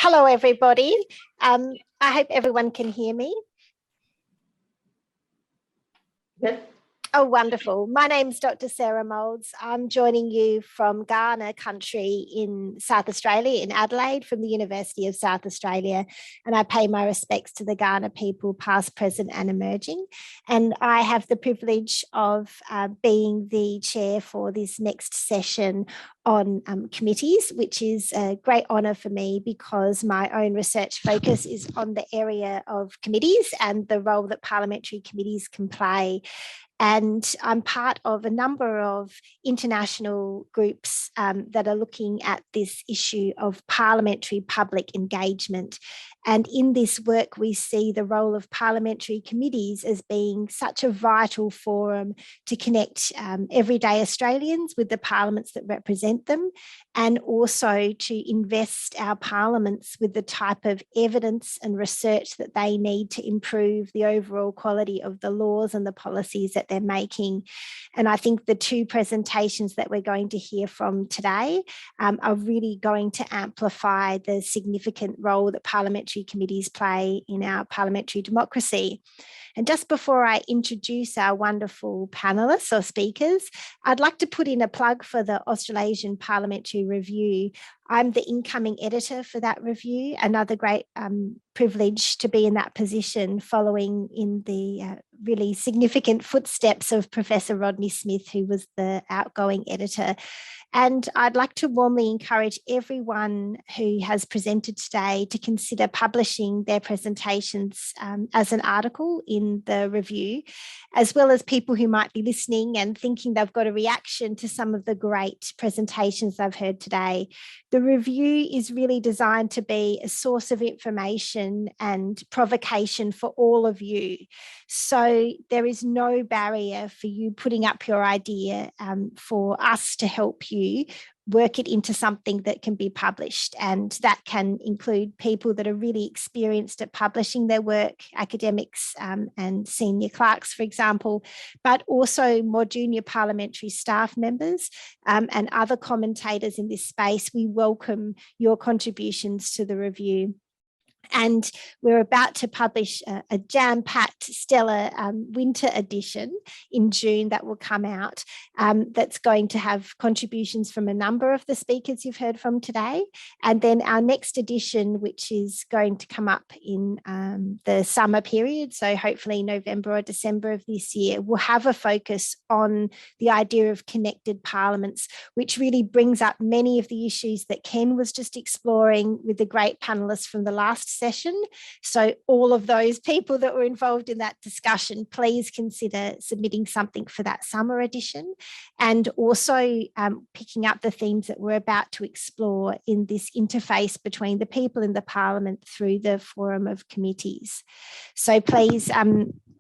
Hello, everybody. I hope everyone can hear me. Yep. Oh, wonderful. My name's Dr. Sarah Moulds. I'm joining you from Kaurna country in South Australia, in Adelaide, from the University of South Australia. And I pay my respects to the Kaurna people, past, present and emerging. And I have the privilege of being the chair for this next session on committees, which is a great honour for me because my own research focus is on the area of committees and the role that parliamentary committees can play. And I'm part of a number of international groups that are looking at this issue of parliamentary public engagement. And in this work, we see the role of parliamentary committees as being such a vital forum to connect everyday Australians with the parliaments that represent them, and also to invest our parliaments with the type of evidence and research that they need to improve the overall quality of the laws and the policies that they're making. And I think the two presentations that we're going to hear from today are really going to amplify the significant role that parliamentary committees play in our parliamentary democracy. And just before I introduce our wonderful panellists or speakers, I'd like to put in a plug for the Australasian Parliamentary Review. I'm the incoming editor for that review, another great privilege to be in that position following in the really significant footsteps of Professor Rodney Smith, who was the outgoing editor. And I'd like to warmly encourage everyone who has presented today to consider publishing their presentations as an article in the review, as well as people who might be listening and thinking they've got a reaction to some of the great presentations they've heard today. The review is really designed to be a source of information and provocation for all of you. So there is no barrier for you putting up your idea for us to help you work it into something that can be published. And that can include people that are really experienced at publishing their work, academics and senior clerks, for example, but also more junior parliamentary staff members and other commentators in this space. We welcome your contributions to the review. And we're about to publish a jam-packed stellar winter edition in June that will come out that's going to have contributions from a number of the speakers you've heard from today. And then our next edition, which is going to come up in the summer period, so hopefully November or December of this year, will have a focus on the idea of connected parliaments, which really brings up many of the issues that Ken was just exploring with the great panellists from the last session. So all of those people that were involved in that discussion, please consider submitting something for that summer edition, and also picking up the themes that we're about to explore in this interface between the people in the parliament through the forum of committees. So please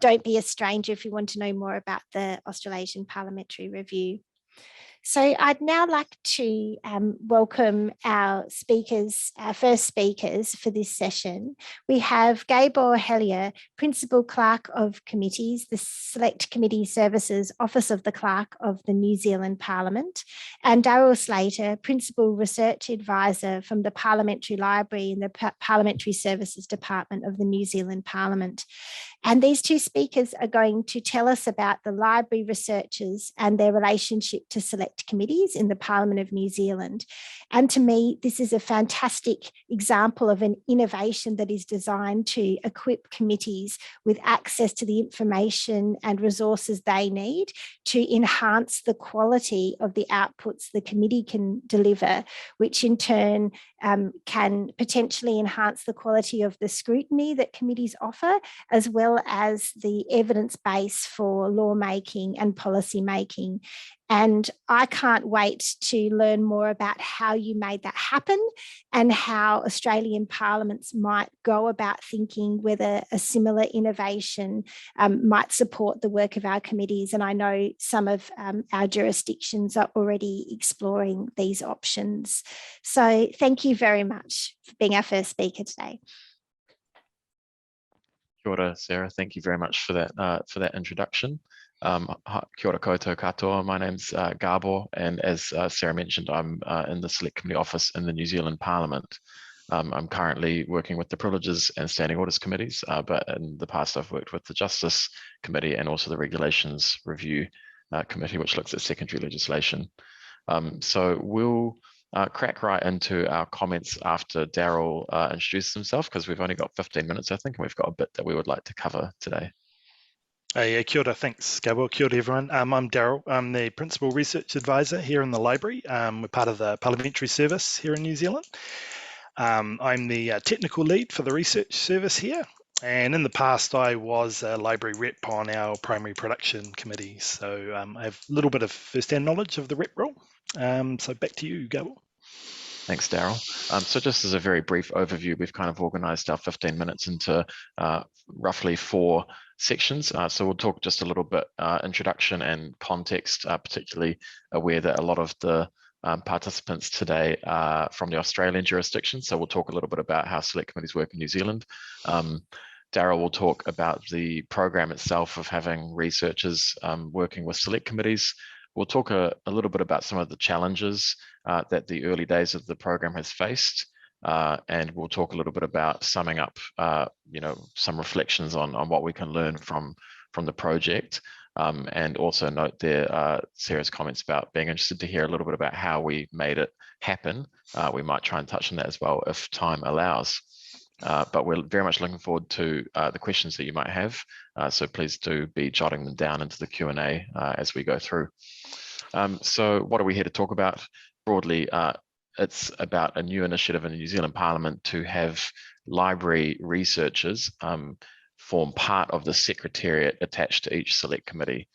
don't be a stranger if you want to know more about the Australasian Parliamentary Review. So I'd now like to welcome our speakers, our first speakers for this session. We have Gabor Hellyer, Principal Clerk of Committees, the Select Committee Services Office of the Clerk of the New Zealand Parliament, and Daryl Slatter, Principal Research Advisor from the Parliamentary Library in the Parliamentary Services Department of the New Zealand Parliament. And these two speakers are going to tell us about the library researchers and their relationship to select committees in the Parliament of New Zealand. And to me, this is a fantastic example of an innovation that is designed to equip committees with access to the information and resources they need to enhance the quality of the outputs the committee can deliver, which in turn can potentially enhance the quality of the scrutiny that committees offer, as well as the evidence base for lawmaking and policy making. And I can't wait to learn more about how you made that happen and how Australian parliaments might go about thinking whether a similar innovation might support the work of our committees. And I know some of our jurisdictions are already exploring these options. So thank you very much for being our first speaker today. Kia ora, Sarah. Thank you very much for that introduction. Kia ora koutou katoa. My name's Gabor, and as Sarah mentioned, I'm in the Select Committee office in the New Zealand Parliament. I'm currently working with the Privileges and Standing Orders Committees, but in the past I've worked with the Justice Committee and also the Regulations Review Committee, which looks at secondary legislation. So we'll crack right into our comments after Daryl introduces himself, because we've only got 15 minutes, I think, and we've got a bit that we would like to cover today. Yeah, kia ora, thanks, Gabor. Kia ora, everyone. I'm Daryl. I'm the Principal Research Advisor here in the library. We're part of the Parliamentary service here in New Zealand. I'm the technical lead for the research service here. And in the past, I was a library rep on our primary production committee. So I have a little bit of first-hand knowledge of the rep role. So back to you, Gabor. Thanks, Daryl. So just as a very brief overview, we've kind of organised our 15 minutes into roughly 4 sections. So we'll talk just a little bit introduction and context, particularly aware that a lot of the participants today are from the Australian jurisdiction. So we'll talk a little bit about how select committees work in New Zealand. Daryl will talk about the program itself of having researchers working with select committees. We'll talk a little bit about some of the challenges that the early days of the program has faced, and we'll talk a little bit about summing up, some reflections on what we can learn from the project, and also note there Sarah's comments about being interested to hear a little bit about how we made it happen. We might try and touch on that as well if time allows. But we're very much looking forward to the questions that you might have. So please do be jotting them down into the Q&A as we go through. So what are we here to talk about? Broadly, it's about a new initiative in the New Zealand Parliament to have library researchers form part of the secretariat attached to each select committee.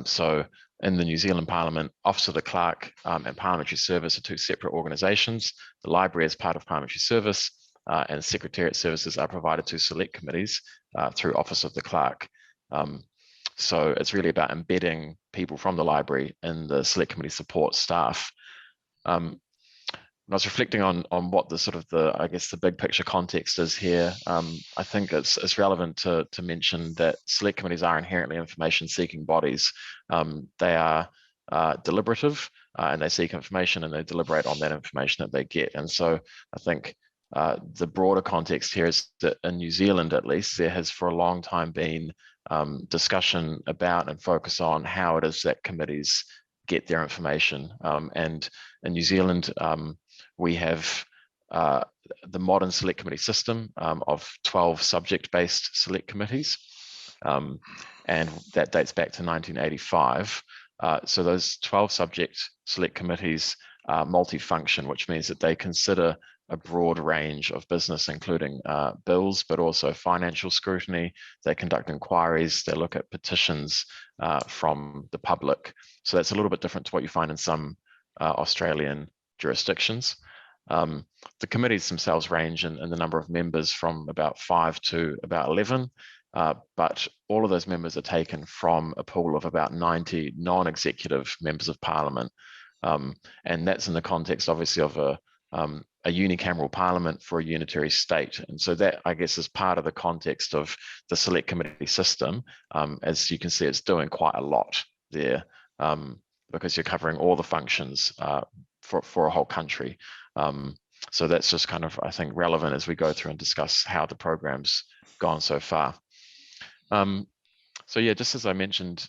So in the New Zealand Parliament, Office of the Clerk and Parliamentary Service are 2 separate organisations. The library is part of Parliamentary Service, and secretariat services are provided to select committees through Office of the Clerk. So it's really about embedding people from the library in the select committee support staff. When I was reflecting on what the sort of the big picture context is here, I think it's relevant to mention that select committees are inherently information seeking bodies. They are deliberative and they seek information and they deliberate on that information that they get. And so I think the broader context here is that in New Zealand, at least, there has for a long time been discussion about and focus on how it is that committees get their information. And in New Zealand, we have the modern select committee system of 12 subject-based select committees, and that dates back to 1985. So those 12 subject select committees are multifunction, which means that they consider a broad range of business, including bills, but also financial scrutiny. They conduct inquiries, they look at petitions from the public. So that's a little bit different to what you find in some Australian jurisdictions. The committees themselves range in the number of members from about 5 to about 11, but all of those members are taken from a pool of about 90 non-executive members of Parliament. And that's in the context, obviously, of a unicameral parliament for a unitary state. And so that, I guess, is part of the context of the select committee system. As you can see, it's doing quite a lot there because you're covering all the functions for a whole country. So that's just kind of, I think, relevant as we go through and discuss how the program's gone so far. So yeah, just as I mentioned,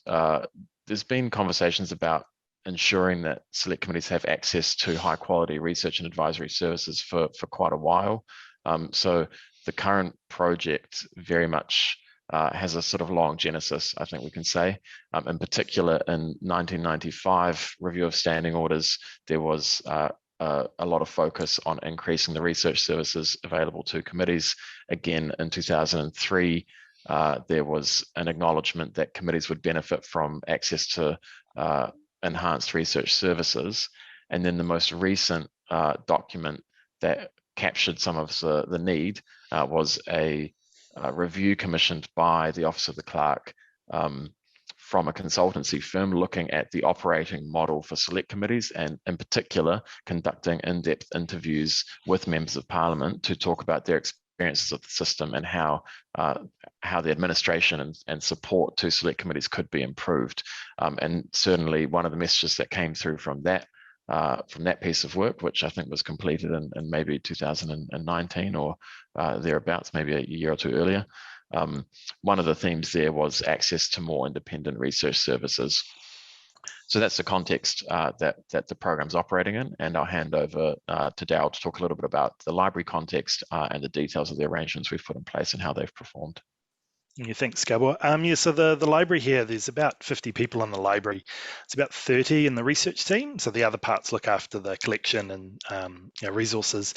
there's been conversations about ensuring that select committees have access to high quality research and advisory services for quite a while. So the current project very much has a sort of long genesis, I think we can say. In particular, in 1995 review of standing orders, there was a lot of focus on increasing the research services available to committees. Again, in 2003, there was an acknowledgement that committees would benefit from access to enhanced research services. And then the most recent document that captured some of the need was a review commissioned by the Office of the Clerk from a consultancy firm looking at the operating model for select committees, and in particular conducting in-depth interviews with members of Parliament to talk about their experiences of the system and how the administration and support to select committees could be improved. And certainly one of the messages that came through from that from that piece of work, which I think was completed in maybe 2019 or thereabouts, maybe a year or two earlier. One of the themes there was access to more independent research services. So that's the context that the program's operating in, and I'll hand over to Daryl to talk a little bit about the library context and the details of the arrangements we've put in place and how they've performed. Yeah, thanks, Gabor. Yeah, so the library here, there's about 50 people in the library. It's about 30 in the research team. So the other parts look after the collection and resources.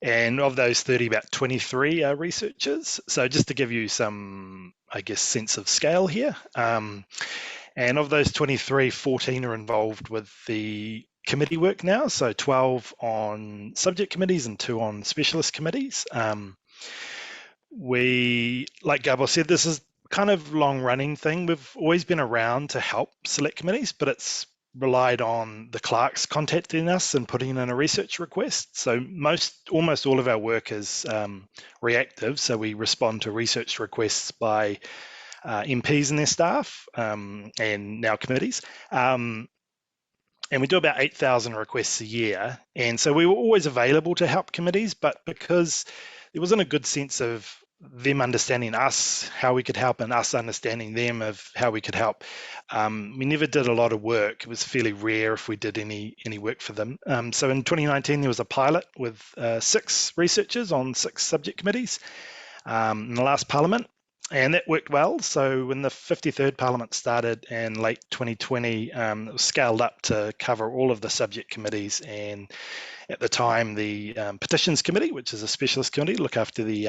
And of those 30, about 23 are researchers. So just to give you some, I guess, sense of scale here. And of those 23, 14 are involved with the committee work now. So 12 on subject committees and 2 on specialist committees. We, like Gabor said, this is kind of long-running thing. We've always been around to help select committees, but it's relied on the clerks contacting us and putting in a research request. So almost all of our work is reactive. So we respond to research requests by MPs and their staff and now committees. And we do about 8,000 requests a year. And so we were always available to help committees, but because there wasn't a good sense of them understanding us, how we could help, and us understanding them of how we could help, we never did a lot of work. It was fairly rare if we did any work for them. So in 2019, there was a pilot with 6 researchers on 6 subject committees in the last Parliament. And that worked well. So when the 53rd Parliament started in late 2020, it was scaled up to cover all of the subject committees. And at the time, the Petitions Committee, which is a specialist committee, look after the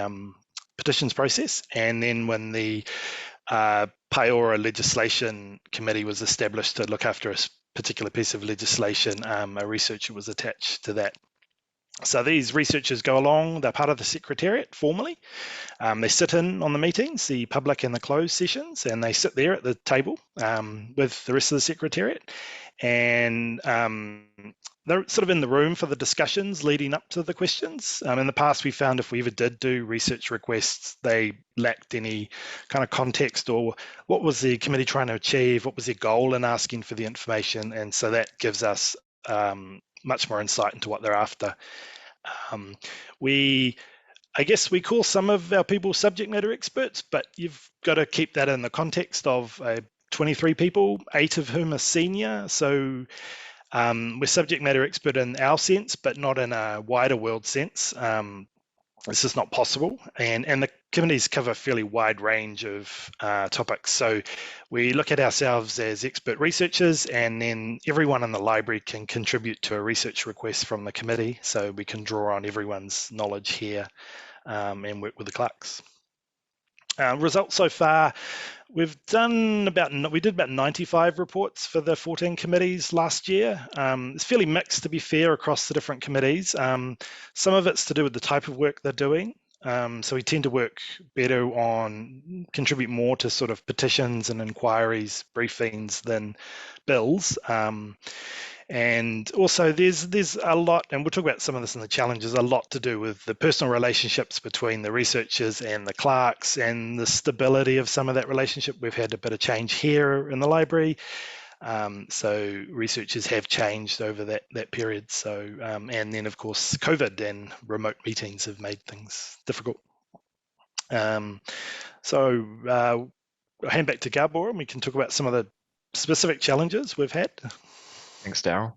petitions process. And then when the Paiora Legislation Committee was established to look after a particular piece of legislation, a researcher was attached to that. So these researchers go along, they're part of the Secretariat formally. They sit in on the meetings, the public and the closed sessions, and they sit there at the table with the rest of the Secretariat. And they're sort of in the room for the discussions leading up to the questions. In the past, we found if we ever did do research requests, they lacked any kind of context or what was the committee trying to achieve, what was their goal in asking for the information. And so that gives us much more insight into what they're after. I guess we call some of our people subject matter experts, but you've got to keep that in the context of 23 people, 8 of whom are senior. So we're subject matter expert in our sense, but not in a wider world sense. It's just not possible. And the committees cover a fairly wide range of topics. So we look at ourselves as expert researchers, and then everyone in the library can contribute to a research request from the committee. So we can draw on everyone's knowledge here and work with the clerks. Results so far, we did about 95 reports for the 14 committees last year. It's fairly mixed, to be fair, across the different committees. Some of it's to do with the type of work they're doing. So we tend to work better contribute more to sort of petitions and inquiries, briefings than bills. And also there's a lot, and we'll talk about some of this in the challenges, a lot to do with the personal relationships between the researchers and the clerks and the stability of some of that relationship. We've had a bit of change here in the library. So researchers have changed over that period. So, and then of course, COVID and remote meetings have made things difficult. So I'll hand back to Gabor and we can talk about some of the specific challenges we've had. Thanks, Daryl.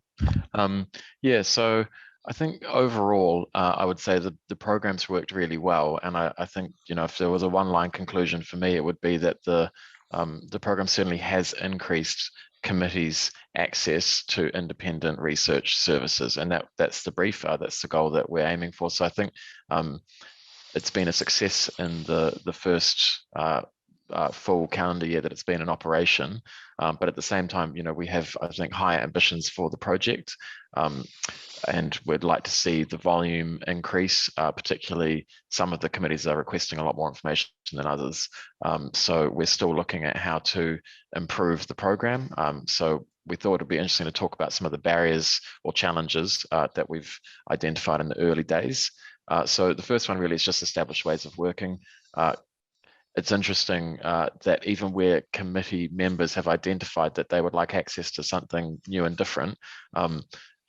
Yeah, so I think overall, I would say that the program's worked really well. And I think, if there was a one-line conclusion for me, it would be that the program certainly has increased committees' access to independent research services. And that's the brief, that's the goal that we're aiming for. So I think it's been a success in the first full calendar year that it's been in operation. But at the same time, we have, I think, higher ambitions for the project. And we'd like to see the volume increase, particularly some of the committees are requesting a lot more information than others. So we're still looking at how to improve the program. So we thought it'd be interesting to talk about some of the barriers or challenges that we've identified in the early days. So the first one really is just established ways of working. It's interesting that even where committee members have identified that they would like access to something new and different,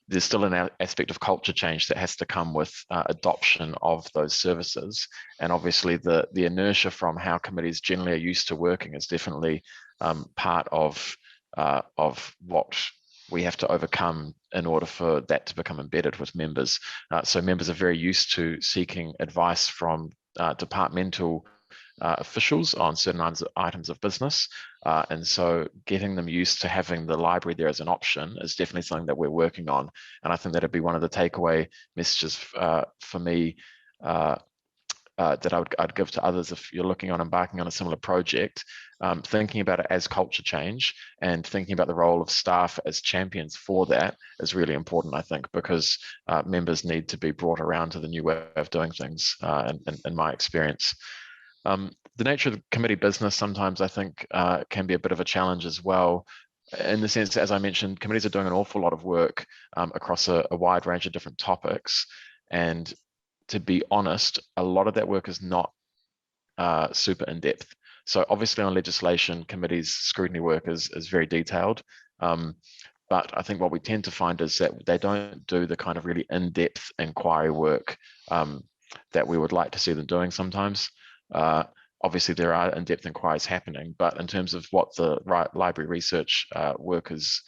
there's still an aspect of culture change that has to come with adoption of those services. And obviously the inertia from how committees generally are used to working is definitely part of what we have to overcome in order for that to become embedded with members. So members are very used to seeking advice from departmental officials on certain items of business. And so getting them used to having the library there as an option is definitely something that we're working on. And I think that'd be one of the takeaway messages for me that I'd give to others if you're looking on embarking on a similar project, thinking about it as culture change and thinking about the role of staff as champions for that is really important, I think, because members need to be brought around to the new way of doing things, in my experience. The nature of the committee business sometimes I think can be a bit of a challenge as well, in the sense that, as I mentioned, committees are doing an awful lot of work across a wide range of different topics. And to be honest, a lot of that work is not super in-depth. So obviously on legislation, committees' scrutiny work is very detailed. But I think what we tend to find is that they don't do the kind of really in-depth inquiry work that we would like to see them doing sometimes. Obviously, there are in-depth inquiries happening, but in terms of what the library research work is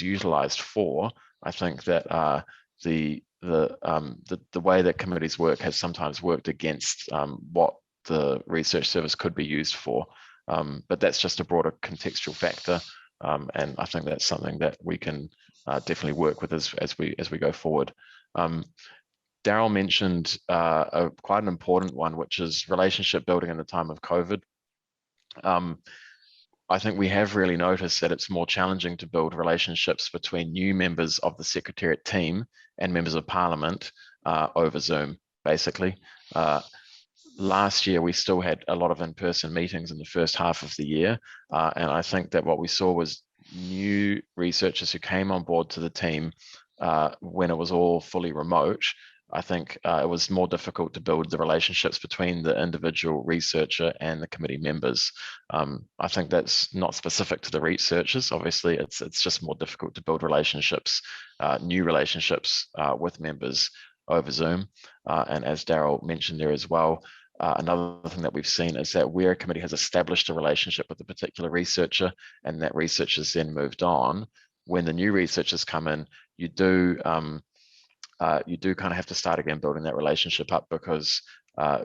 utilised for, I think that the way that committees work has sometimes worked against what the research service could be used for. But that's just a broader contextual factor, and I think that's something that we can definitely work with as we go forward. Daryl mentioned quite an important one, which is relationship building in the time of COVID. I think we have really noticed that it's more challenging to build relationships between new members of the Secretariat team and members of Parliament over Zoom, basically. Last year, we still had a lot of in-person meetings in the first half of the year. And I think that what we saw was new researchers who came on board to the team when it was all fully remote. I think it was more difficult to build the relationships between the individual researcher and the committee members. I think that's not specific to the researchers. Obviously, it's just more difficult to build relationships, new relationships with members over Zoom. And as Daryl mentioned there as well, another thing that we've seen is that where a committee has established a relationship with a particular researcher and that researcher's then moved on, when the new researchers come in, you do kind of have to start again building that relationship up, because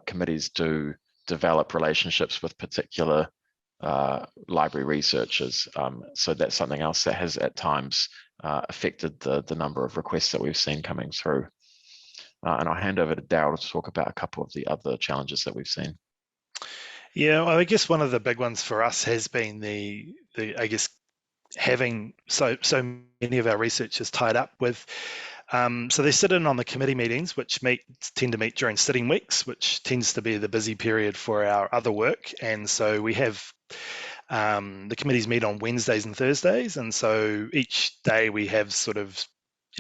committees do develop relationships with particular library researchers. So that's something else that has at times affected the number of requests that we've seen coming through. And I'll hand over to Daryl to talk about a couple of the other challenges that we've seen. Yeah, well, I guess one of the big ones for us has been the I guess having so many of our researchers tied up with. So they sit in on the committee meetings, which tend to meet during sitting weeks, which tends to be the busy period for our other work. And so we have the committees meet on Wednesdays and Thursdays. And so each day we have sort of,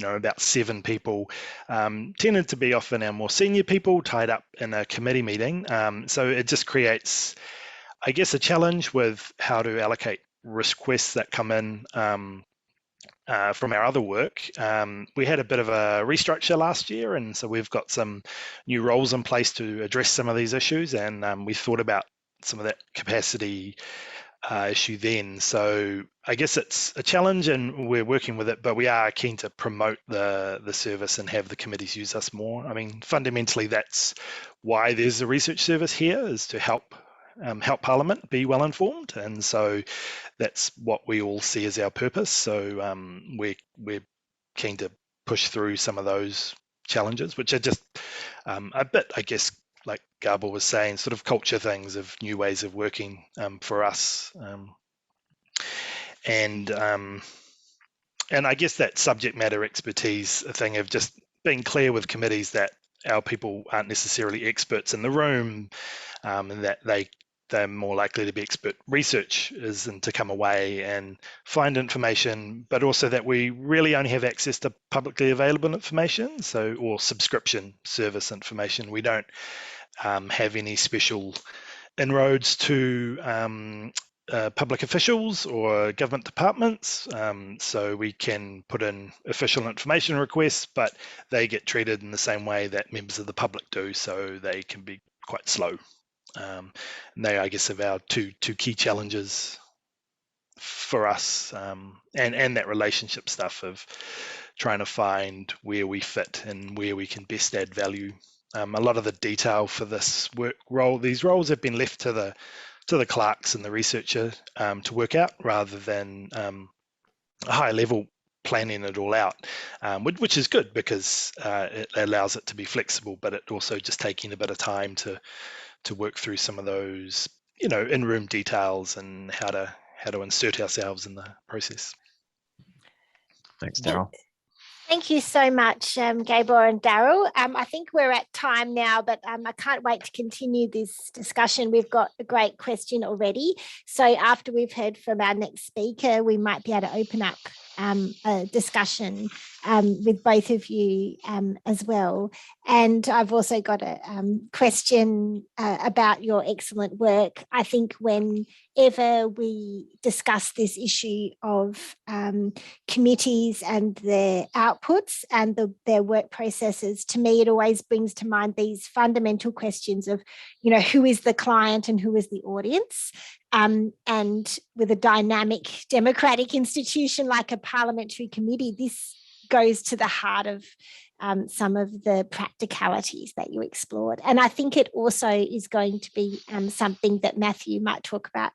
about 7 people, tended to be often our more senior people tied up in a committee meeting. So it just creates, I guess, a challenge with how to allocate requests that come in from our other work. We had a bit of a restructure last year, and so we've got some new roles in place to address some of these issues, and we thought about some of that capacity issue then. So I guess it's a challenge and we're working with it, but we are keen to promote the service and have the committees use us more. I mean, fundamentally, that's why there's a research service here, is to help Parliament be well informed, and so that's what we all see as our purpose. So we're keen to push through some of those challenges, which are just a bit, I guess, like Gabor was saying, sort of culture things of new ways of working for us, and I guess that subject matter expertise thing of just being clear with committees that our people aren't necessarily experts in the room, and that they're more likely to be expert researchers and to come away and find information, but also that we really only have access to publicly available information, or subscription service information. We don't have any special inroads to public officials or government departments. So we can put in official information requests, but they get treated in the same way that members of the public do, so they can be quite slow. And they, I guess, are our two key challenges for us, and that relationship stuff of trying to find where we fit and where we can best add value. A lot of the detail for this these roles have been left to the clerks and the researcher to work out, rather than a high level planning it all out, which is good because it allows it to be flexible, but it also just taking a bit of time to work through some of those, in-room details and how to insert ourselves in the process. Thanks, Daryl. Thank you so much, Gabor and Daryl. I think we're at time now, but I can't wait to continue this discussion. We've got a great question already. So after we've heard from our next speaker, we might be able to open up a discussion with both of you as well. And I've also got a question about your excellent work. I think whenever we discuss this issue of committees and their outputs and their work processes, to me, it always brings to mind these fundamental questions of, who is the client and who is the audience? And with a dynamic democratic institution like a parliamentary committee, this goes to the heart of some of the practicalities that you explored. And I think it also is going to be something that Matthew might talk about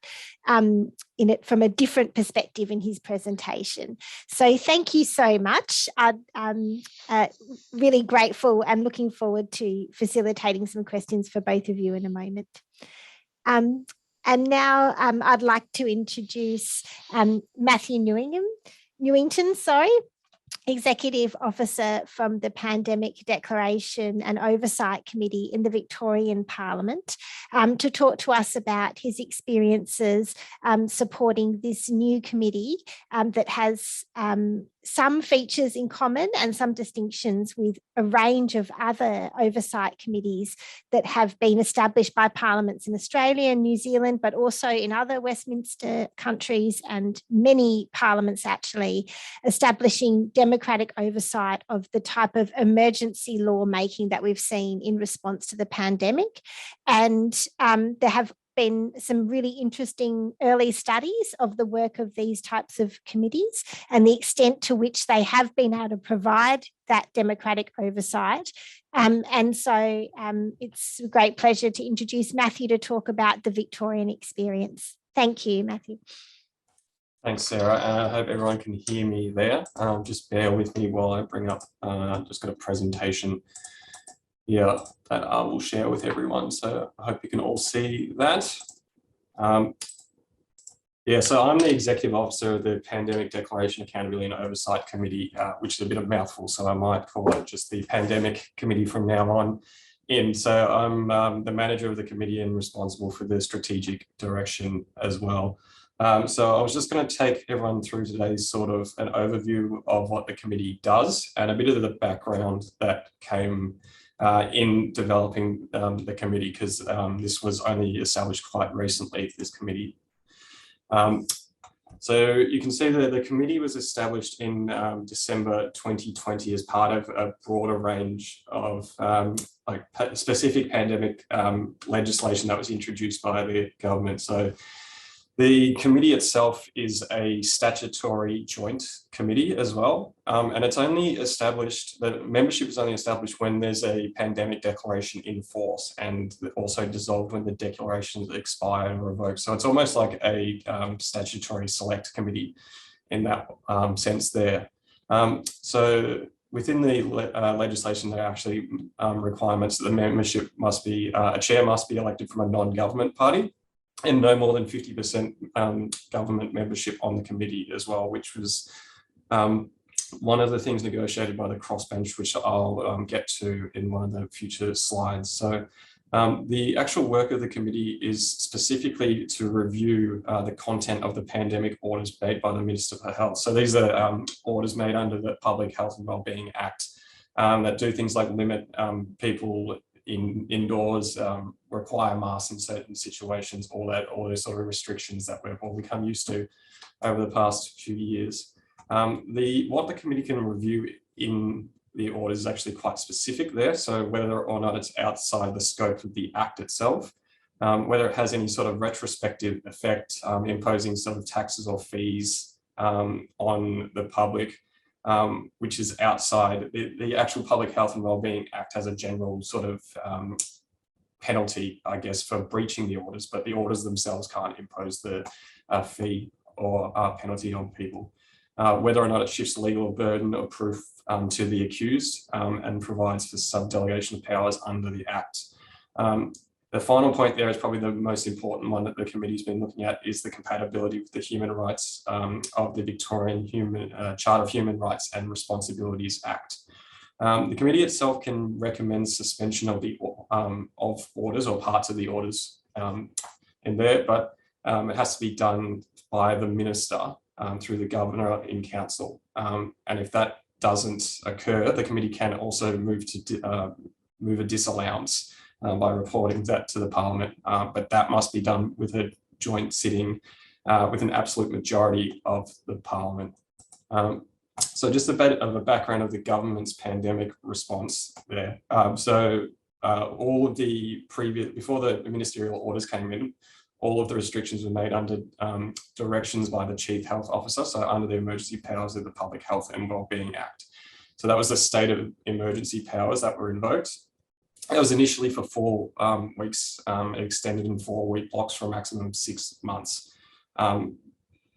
in it from a different perspective in his presentation. So thank you so much. I'm really grateful and looking forward to facilitating some questions for both of you in a moment. And now I'd like to introduce Matthew Newington, Executive Officer from the Pandemic Declaration and Oversight Committee in the Victorian Parliament, to talk to us about his experiences supporting this new committee that has some features in common and some distinctions with a range of other oversight committees that have been established by parliaments in Australia and New Zealand, but also in other Westminster countries and many parliaments actually, establishing democratic oversight of the type of emergency lawmaking that we've seen in response to the pandemic. And there have been some really interesting early studies of the work of these types of committees and the extent to which they have been able to provide that democratic oversight. And so it's a great pleasure to introduce Matthew to talk about the Victorian experience. Thank you, Matthew. Thanks, Sarah. I hope everyone can hear me there. Just bear with me while I bring up, just got a presentation here that I will share with everyone. So I hope you can all see that. So I'm the Executive Officer of the Pandemic Declaration, Accountability and Oversight Committee, which is a bit of a mouthful, so I might call it just the Pandemic Committee from now on in. So I'm the manager of the committee and responsible for the strategic direction as well. So I was just going to take everyone through today's sort of an overview of what the committee does and a bit of the background that came in developing the committee, because this was only established quite recently, this committee. So you can see that the committee was established in December 2020 as part of a broader range of specific pandemic legislation that was introduced by the government. So the committee itself is a statutory joint committee as well, and it's only established, the membership is only established when there's a pandemic declaration in force, and also dissolved when the declarations expire and revoked. So it's almost like a statutory select committee in that sense there. So within the legislation, there are actually requirements that the membership must be, a chair must be elected from a non-government party, and no more than 50% government membership on the committee as well, which was one of the things negotiated by the crossbench, which I'll get to in one of the future slides. So the actual work of the committee is specifically to review the content of the pandemic orders made by the Minister for Health. So these are orders made under the Public Health and Wellbeing Act that do things like limit people indoors, require masks in certain situations, all those sort of restrictions that we've all become used to over the past few years. What the committee can review in the orders is actually quite specific there. So whether or not it's outside the scope of the Act itself, whether it has any sort of retrospective effect, imposing sort of taxes or fees on the public, which is outside the actual Public Health and Wellbeing Act has a general sort of penalty, I guess, for breaching the orders, but the orders themselves can't impose the fee or penalty on people. Whether or not it shifts legal burden or proof to the accused and provides for subdelegation of powers under the Act. The final point there is probably the most important one that the committee's been looking at is the compatibility with the human rights of the Victorian Charter of Human Rights and Responsibilities Act. The committee itself can recommend suspension of the of orders or parts of the orders in there, but it has to be done by the minister through the governor in council. And if that doesn't occur, the committee can also move a disallowance by reporting that to the Parliament, but that must be done with a joint sitting with an absolute majority of the Parliament. So just a bit of a background of the government's pandemic response there. All of the before the ministerial orders came in, all of the restrictions were made under directions by the Chief Health Officer, so under the emergency powers of the Public Health and Wellbeing Act. So that was the state of emergency powers that were invoked. It was initially for 4 weeks, extended in 4-week blocks for a maximum of 6 months.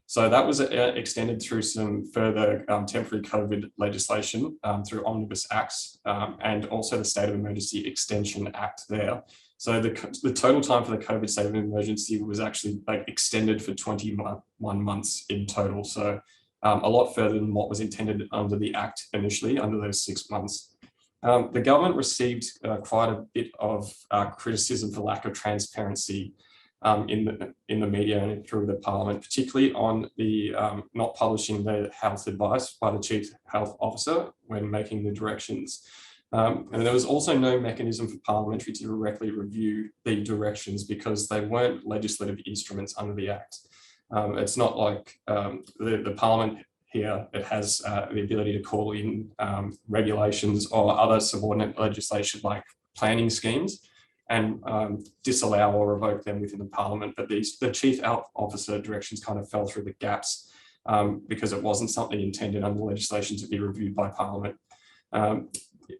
So that was extended through some further temporary COVID legislation through Omnibus Acts and also the State of Emergency Extension Act there. So the total time for the COVID state of emergency was actually extended for 21 months in total. So a lot further than what was intended under the Act initially, under those 6 months. The government received quite a bit of criticism for lack of transparency in the media and through the Parliament, particularly on the not publishing the health advice by the Chief Health Officer when making the directions. And there was also no mechanism for Parliamentary to directly review the directions because they weren't legislative instruments under the Act. It's not like the Parliament here, it has the ability to call in regulations or other subordinate legislation like planning schemes and disallow or revoke them within the Parliament. But the Chief Health Officer directions kind of fell through the gaps because it wasn't something intended under legislation to be reviewed by Parliament.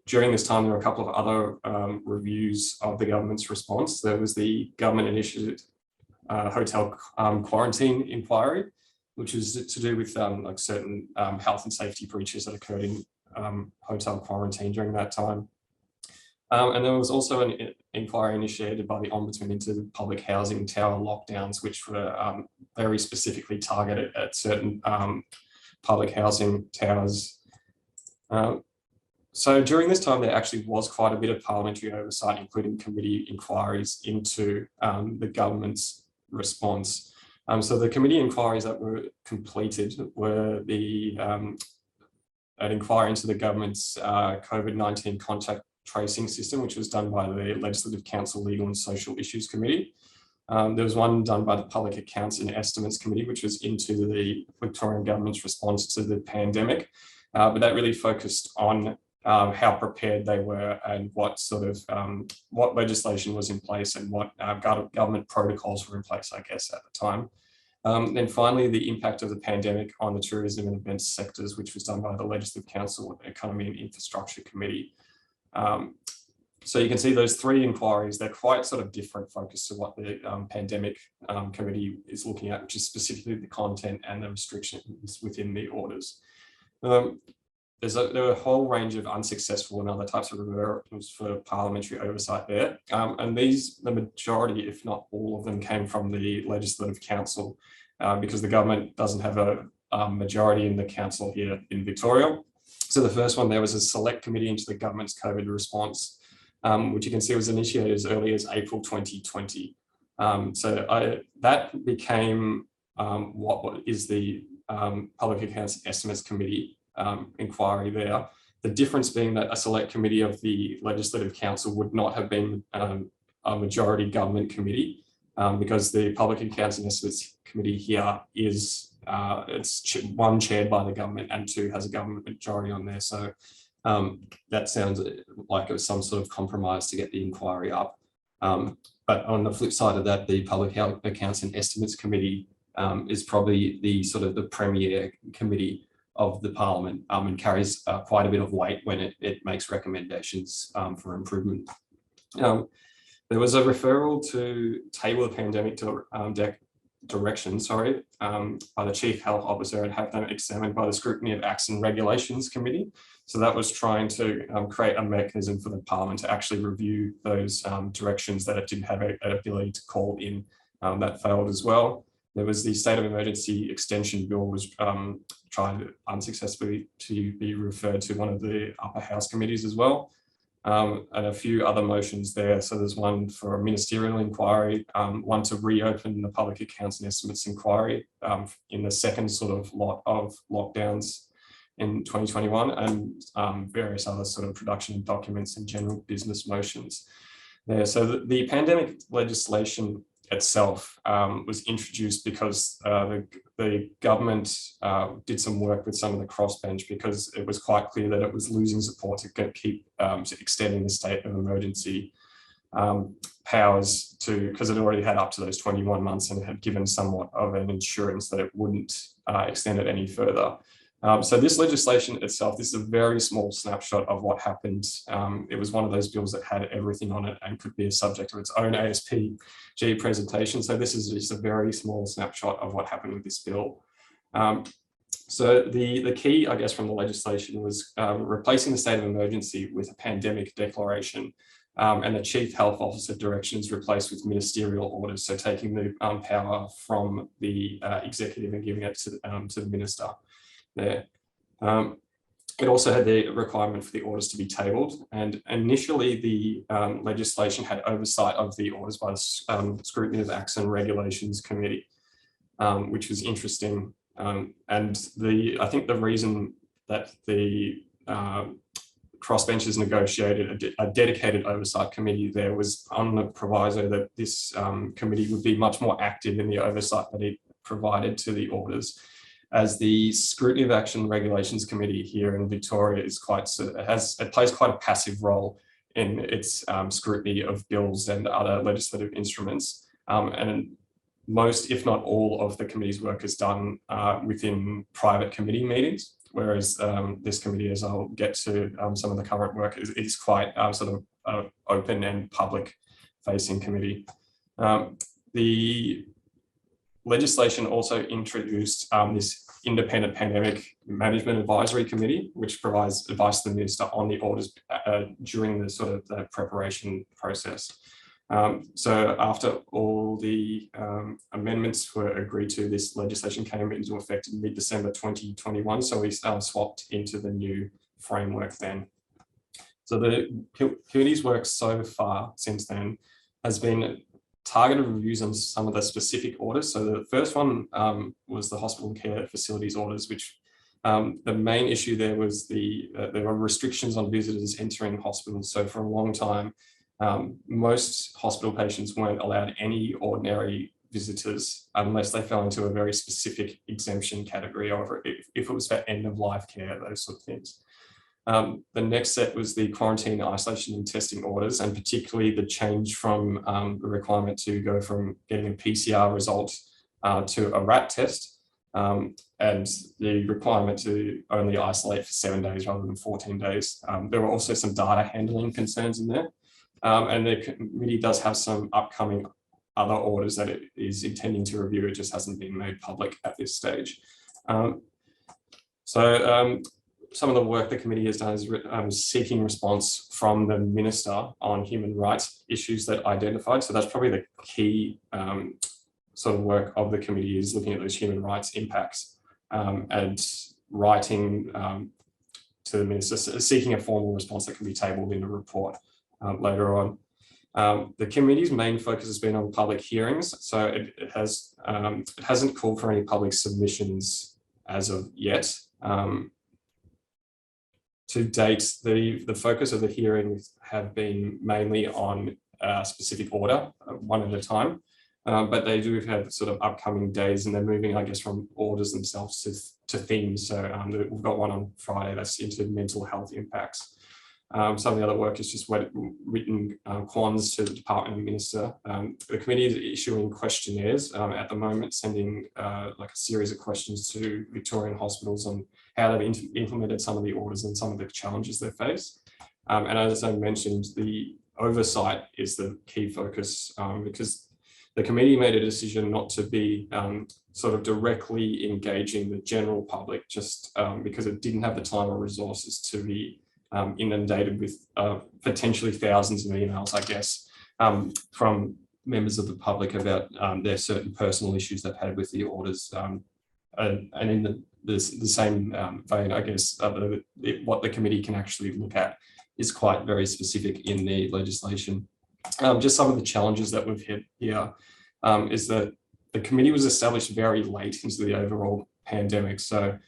During this time, there were a couple of other reviews of the government's response. There was the government-initiated hotel quarantine inquiry, which was to do with like certain health and safety breaches that occurred in hotel quarantine during that time. And there was also an inquiry initiated by the Ombudsman into the public housing tower lockdowns, which were very specifically targeted at certain public housing towers. So during this time, there actually was quite a bit of parliamentary oversight, including committee inquiries into the government's response. So the committee inquiries that were completed were an inquiry into the government's COVID-19 contact tracing system, which was done by the Legislative Council Legal and Social Issues Committee. There was one done by the Public Accounts and Estimates Committee, which was into the Victorian government's response to the pandemic. But that really focused on how prepared they were and what sort of what legislation was in place and what government protocols were in place, I guess, at the time. Then finally, the impact of the pandemic on the tourism and events sectors, which was done by the Legislative Council Economy and Infrastructure Committee. So you can see those 3 inquiries, they're quite sort of different focus to what the pandemic committee is looking at, which is specifically the content and the restrictions within the orders. There were a whole range of unsuccessful and other types of referrals for parliamentary oversight there. And the majority, if not all of them, came from the Legislative Council because the government doesn't have a majority in the council here in Victoria. So the first one, there was a select committee into the government's COVID response, which you can see was initiated as early as April 2020. That became what is the Public Accounts Estimates Committee inquiry there. The difference being that a select committee of the Legislative Council would not have been a majority government committee, because the Public Accounts and Estimates Committee here is one chaired by the government and two has a government majority on there. So that sounds like it was some sort of compromise to get the inquiry up. But on the flip side of that, the Public Accounts and Estimates Committee is probably the sort of the premier committee of the Parliament, and carries quite a bit of weight when it makes recommendations for improvement. There was a referral to table the pandemic direction, by the Chief Health Officer and have them examined by the Scrutiny of Acts and Regulations Committee. So that was trying to create a mechanism for the Parliament to actually review those directions that it didn't have an ability to call in. That failed as well. There was the State of Emergency Extension Bill was tried unsuccessfully to be referred to one of the upper house committees as well. And a few other motions there. So there's one for a ministerial inquiry, one to reopen the Public Accounts and Estimates inquiry in the second sort of lot of lockdowns in 2021, and various other sort of production of documents and general business motions there. So the pandemic legislation itself was introduced because the government did some work with some of the crossbench, because it was quite clear that it was losing support to keep extending the state of emergency powers because it already had up to those 21 months and had given somewhat of an assurance that it wouldn't extend it any further. So this legislation itself, this is a very small snapshot of what happened. It was one of those bills that had everything on it and could be a subject of its own ASPG presentation. So this is just a very small snapshot of what happened with this bill. So the key, I guess, from the legislation was replacing the state of emergency with a pandemic declaration, and the Chief Health Officer directions replaced with ministerial orders. So taking the power from the executive and giving it to the minister. There. It also had the requirement for the orders to be tabled, and initially the legislation had oversight of the orders by the Scrutiny of Acts and Regulations Committee, which was interesting. And I think the reason that the crossbenchers negotiated a dedicated oversight committee there was on the proviso that this committee would be much more active in the oversight that it provided to the orders, as the Scrutiny of Action Regulations Committee here in Victoria is it plays quite a passive role in its scrutiny of bills and other legislative instruments. And most, if not all, of the committee's work is done within private committee meetings, whereas this committee, as I'll get to some of the current work, is quite sort of open and public-facing committee. The legislation also introduced this independent pandemic management advisory committee, which provides advice to the minister on the orders during the sort of the preparation process. So after all the amendments were agreed to, this legislation came into effect in mid-December 2021. So we swapped into the new framework then. So the committee's work so far since then has been targeted reviews on some of the specific orders. So the first one was the hospital and care facilities orders, which the main issue there was there were restrictions on visitors entering hospitals. So for a long time, most hospital patients weren't allowed any ordinary visitors unless they fell into a very specific exemption category, or if it was for end of life care, those sort of things. The next set was the quarantine, isolation and testing orders, and particularly the change from the requirement to go from getting a PCR result to a RAT test, and the requirement to only isolate for 7 days rather than 14 days. There were also some data handling concerns in there, and the committee does have some upcoming other orders that it is intending to review. It just hasn't been made public at this stage. Some of the work the committee has done is seeking response from the Minister on human rights issues that identified. So that's probably the key sort of work of the committee, is looking at those human rights impacts and writing to the Minister, seeking a formal response that can be tabled in a report later on. The committee's main focus has been on public hearings. So it hasn't called for any public submissions as of yet. To date, the focus of the hearings have been mainly on a specific order, one at a time, but they do have sort of upcoming days, and they're moving, I guess, from orders themselves to themes. So we've got one on Friday that's into mental health impacts. Some of the other work is just written quans to the Department and Minister. The committee is issuing questionnaires at the moment, sending like a series of questions to Victorian hospitals on how they've implemented some of the orders and some of the challenges they face. And as I mentioned, the oversight is the key focus because the committee made a decision not to be sort of directly engaging the general public just because it didn't have the time or resources to be inundated with potentially thousands of emails, I guess, from members of the public about their certain personal issues they've had with the orders. And in the same vein, I guess, what the committee can actually look at is quite very specific in the legislation. Just some of the challenges that we've hit here is that the committee was established very late into the overall pandemic. So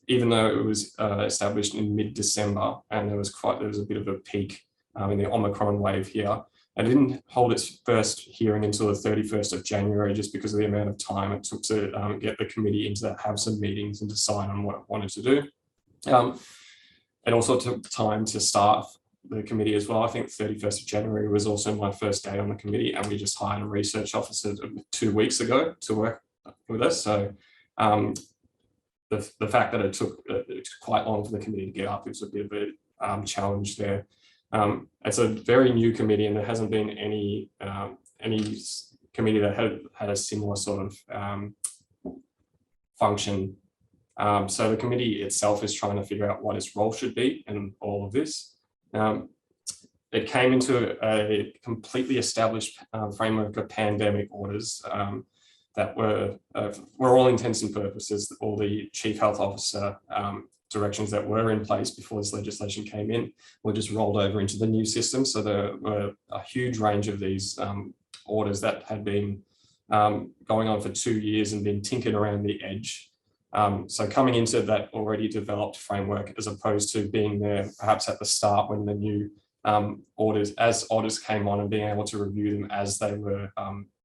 even though it was established in mid-December and there was a bit of a peak in the Omicron wave here, it didn't hold its first hearing until the 31st of January just because of the amount of time it took to get the committee into that, have some meetings and decide on what it wanted to do. It also took time to start the committee as well. I think 31st of January was also my first day on the committee, and we just hired a research officer 2 weeks ago to work with us. So the fact that it took quite long for the committee to get up is a bit of a challenge there. It's a very new committee, and there hasn't been any committee that had a similar sort of function. So the committee itself is trying to figure out what its role should be in all of this. It came into a completely established framework of pandemic orders that were all intents and purposes, all the chief health officer directions that were in place before this legislation came in were just rolled over into the new system. So there were a huge range of these orders that had been going on for 2 years and been tinkered around the edge. So coming into that already developed framework, as opposed to being there perhaps at the start when the new orders came on and being able to review them as they were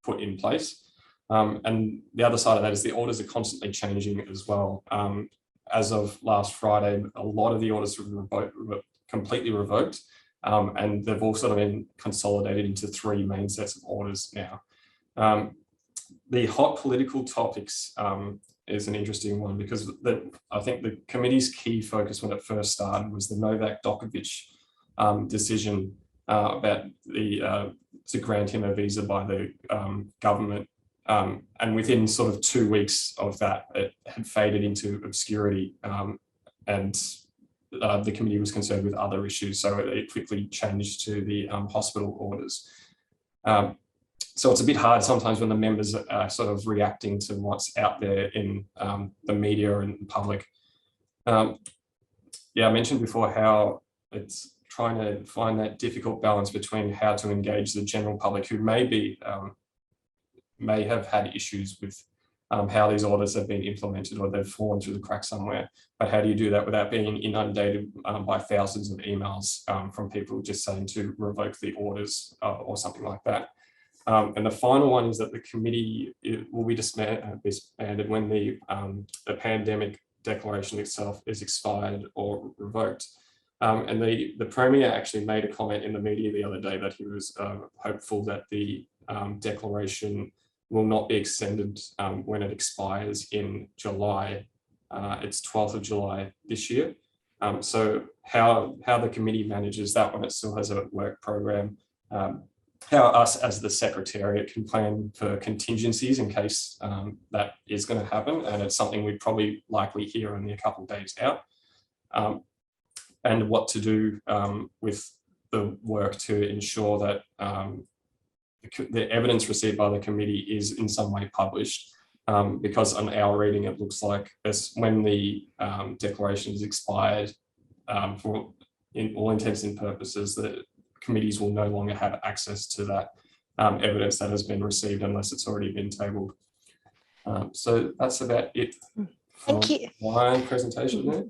put in place. And the other side of that is the orders are constantly changing as well. As of last Friday, a lot of the orders were completely revoked, and they've all sort of been consolidated into 3 main sets of orders now. The hot political topics is an interesting one because I think the committee's key focus when it first started was the Novak Djokovic decision about to grant him a visa by the government. And within sort of 2 weeks of that, it had faded into obscurity, and the committee was concerned with other issues, so it quickly changed to the hospital orders. So it's a bit hard sometimes when the members are sort of reacting to what's out there in the media and public. Yeah, I mentioned before how it's trying to find that difficult balance between how to engage the general public who may have had issues with how these orders have been implemented or they've fallen through the cracks somewhere. But how do you do that without being inundated by thousands of emails from people just saying to revoke the orders or something like that? And the final one is that the committee will be disbanded when the pandemic declaration itself is expired or revoked. And the Premier actually made a comment in the media the other day that he was hopeful that the declaration will not be extended when it expires in July. It's 12th of July this year. So how the committee manages that when it still has a work program, how us as the Secretariat can plan for contingencies in case that is going to happen. And it's something we'd probably likely hear only a couple of days out. And what to do with the work to ensure that the evidence received by the committee is in some way published, because on our reading, it looks like when the declaration is expired, for in all intents and purposes, the committees will no longer have access to that evidence that has been received unless it's already been tabled. So that's about it. Thank you. My presentation there.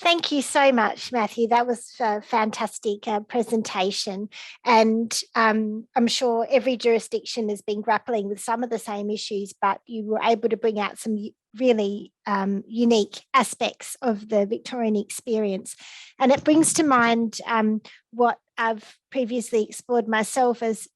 Thank you so much, Matthew. That was a fantastic presentation. And I'm sure every jurisdiction has been grappling with some of the same issues, but you were able to bring out some really unique aspects of the Victorian experience. And it brings to mind what I've previously explored myself as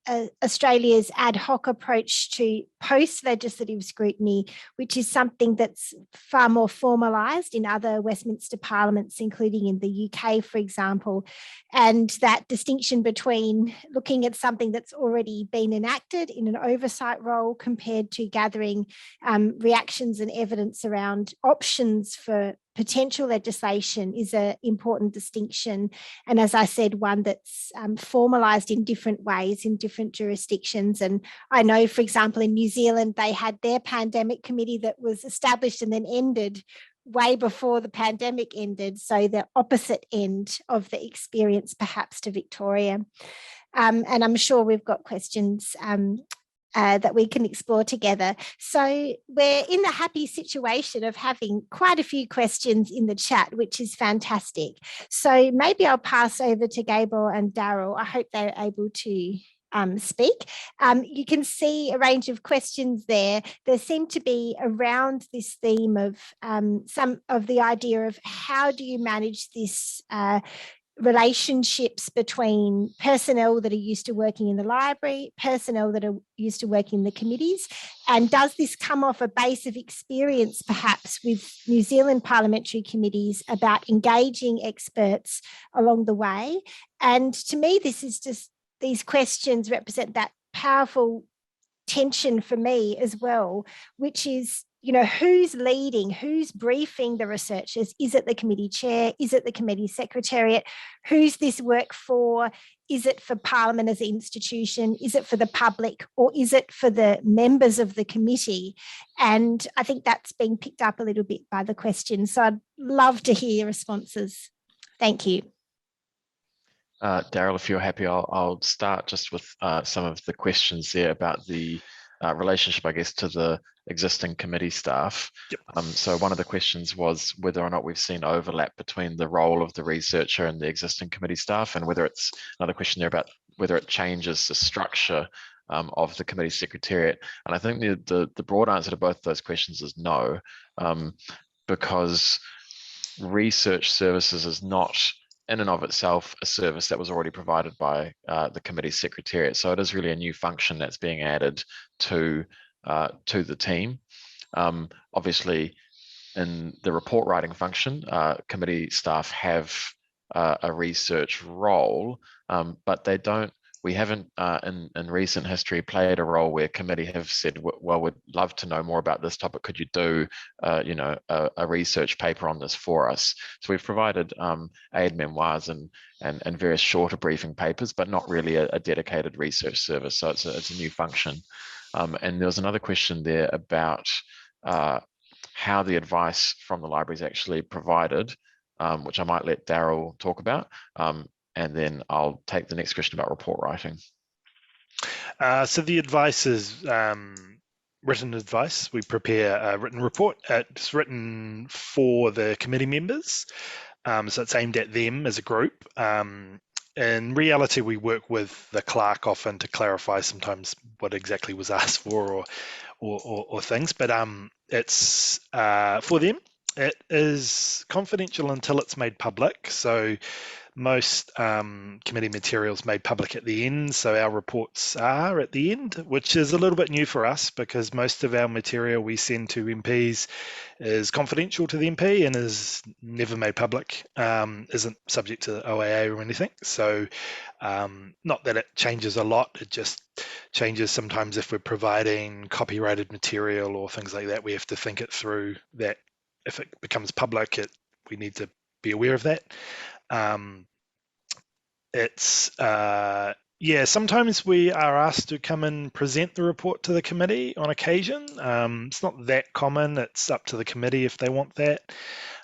Australia's ad hoc approach to post-legislative scrutiny, which is something that's far more formalised in other Westminster parliaments, including in the UK, for example. And that distinction between looking at something that's already been enacted in an oversight role compared to gathering reactions and evidence around options for potential legislation is an important distinction. And as I said, one that's formalised in different ways in different jurisdictions. And I know, for example, in New Zealand, they had their pandemic committee that was established and then ended way before the pandemic ended. So the opposite end of the experience, perhaps, to Victoria. And I'm sure we've got questions that we can explore together. So we're in the happy situation of having quite a few questions in the chat, which is fantastic. So maybe I'll pass over to Gabor and Daryl. I hope they're able to speak. You can see a range of questions there. There seem to be around this theme of some of the idea of how do you manage this relationships between personnel that are used to working in the library, personnel that are used to working in the committees, and does this come off a base of experience perhaps with New Zealand parliamentary committees about engaging experts along the way? And to me, this is just, these questions represent that powerful tension for me as well, which is, you know, who's leading, who's briefing the researchers? Is it the committee chair? Is it the committee secretariat? Who's this work for? Is it for Parliament as an institution? Is it for the public? Or is it for the members of the committee? And I think that's been picked up a little bit by the question. So I'd love to hear responses. Thank you. Daryl, if you're happy, I'll start just with some of the questions there about the relationship, I guess, to the existing committee staff. Yep. So one of the questions was whether or not we've seen overlap between the role of the researcher and the existing committee staff, and whether it's another question there about whether it changes the structure of the committee secretariat. And I think the broad answer to both of those questions is no, because research services is not in and of itself a service that was already provided by the committee secretariat. So it is really a new function that's being added to the team. Obviously, in the report writing function, committee staff have a research role, but they don't. We haven't in recent history played a role where committee have said, well, we'd love to know more about this topic. Could you do, a research paper on this for us? So we've provided aid memoirs and various shorter briefing papers, but not really a dedicated research service. So it's a new function. And there was another question there about how the advice from the library is actually provided, which I might let Daryl talk about. And then I'll take the next question about report writing. So the advice is written advice. We prepare a written report. It's written for the committee members. So it's aimed at them as a group. In reality, we work with the clerk often to clarify sometimes what exactly was asked for or things, but it's for them. It is confidential until it's made public. So most committee materials made public at the end, so our reports are at the end, which is a little bit new for us because most of our material we send to MPs is confidential to the MP and is never made public, isn't subject to OAA or anything. So not that it changes a lot, it just changes sometimes if we're providing copyrighted material or things like that. We have to think it through that if it becomes public, we need to be aware of that. Sometimes we are asked to come and present the report to the committee on occasion. It's not that common. It's up to the committee if they want that.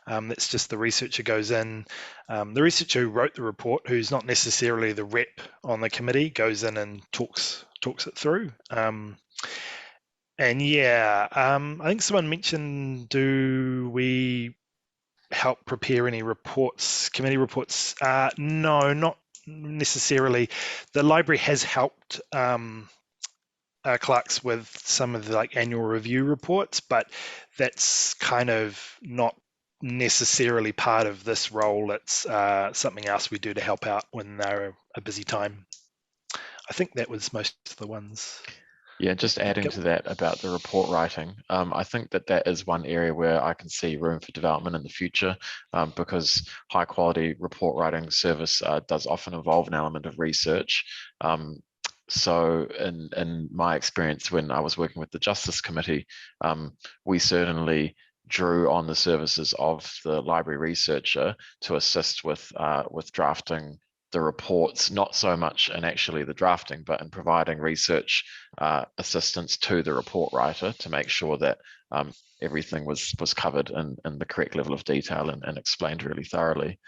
That's just the researcher goes in. The researcher who wrote the report, who's not necessarily the rep on the committee, goes in and talks it through. I think someone mentioned, do we help prepare any reports, committee reports? No, not necessarily. The library has helped clerks with some of the annual review reports, but that's kind of not necessarily part of this role. It's something else we do to help out when they're a busy time. I think that was most of the ones. Yeah, just adding to that about the report writing, I think that is one area where I can see room for development in the future, because high quality report writing service does often involve an element of research. So in my experience when I was working with the Justice Committee, we certainly drew on the services of the library researcher to assist with drafting the reports, not so much in actually the drafting, but in providing research assistance to the report writer to make sure that everything was covered in the correct level of detail and explained really thoroughly.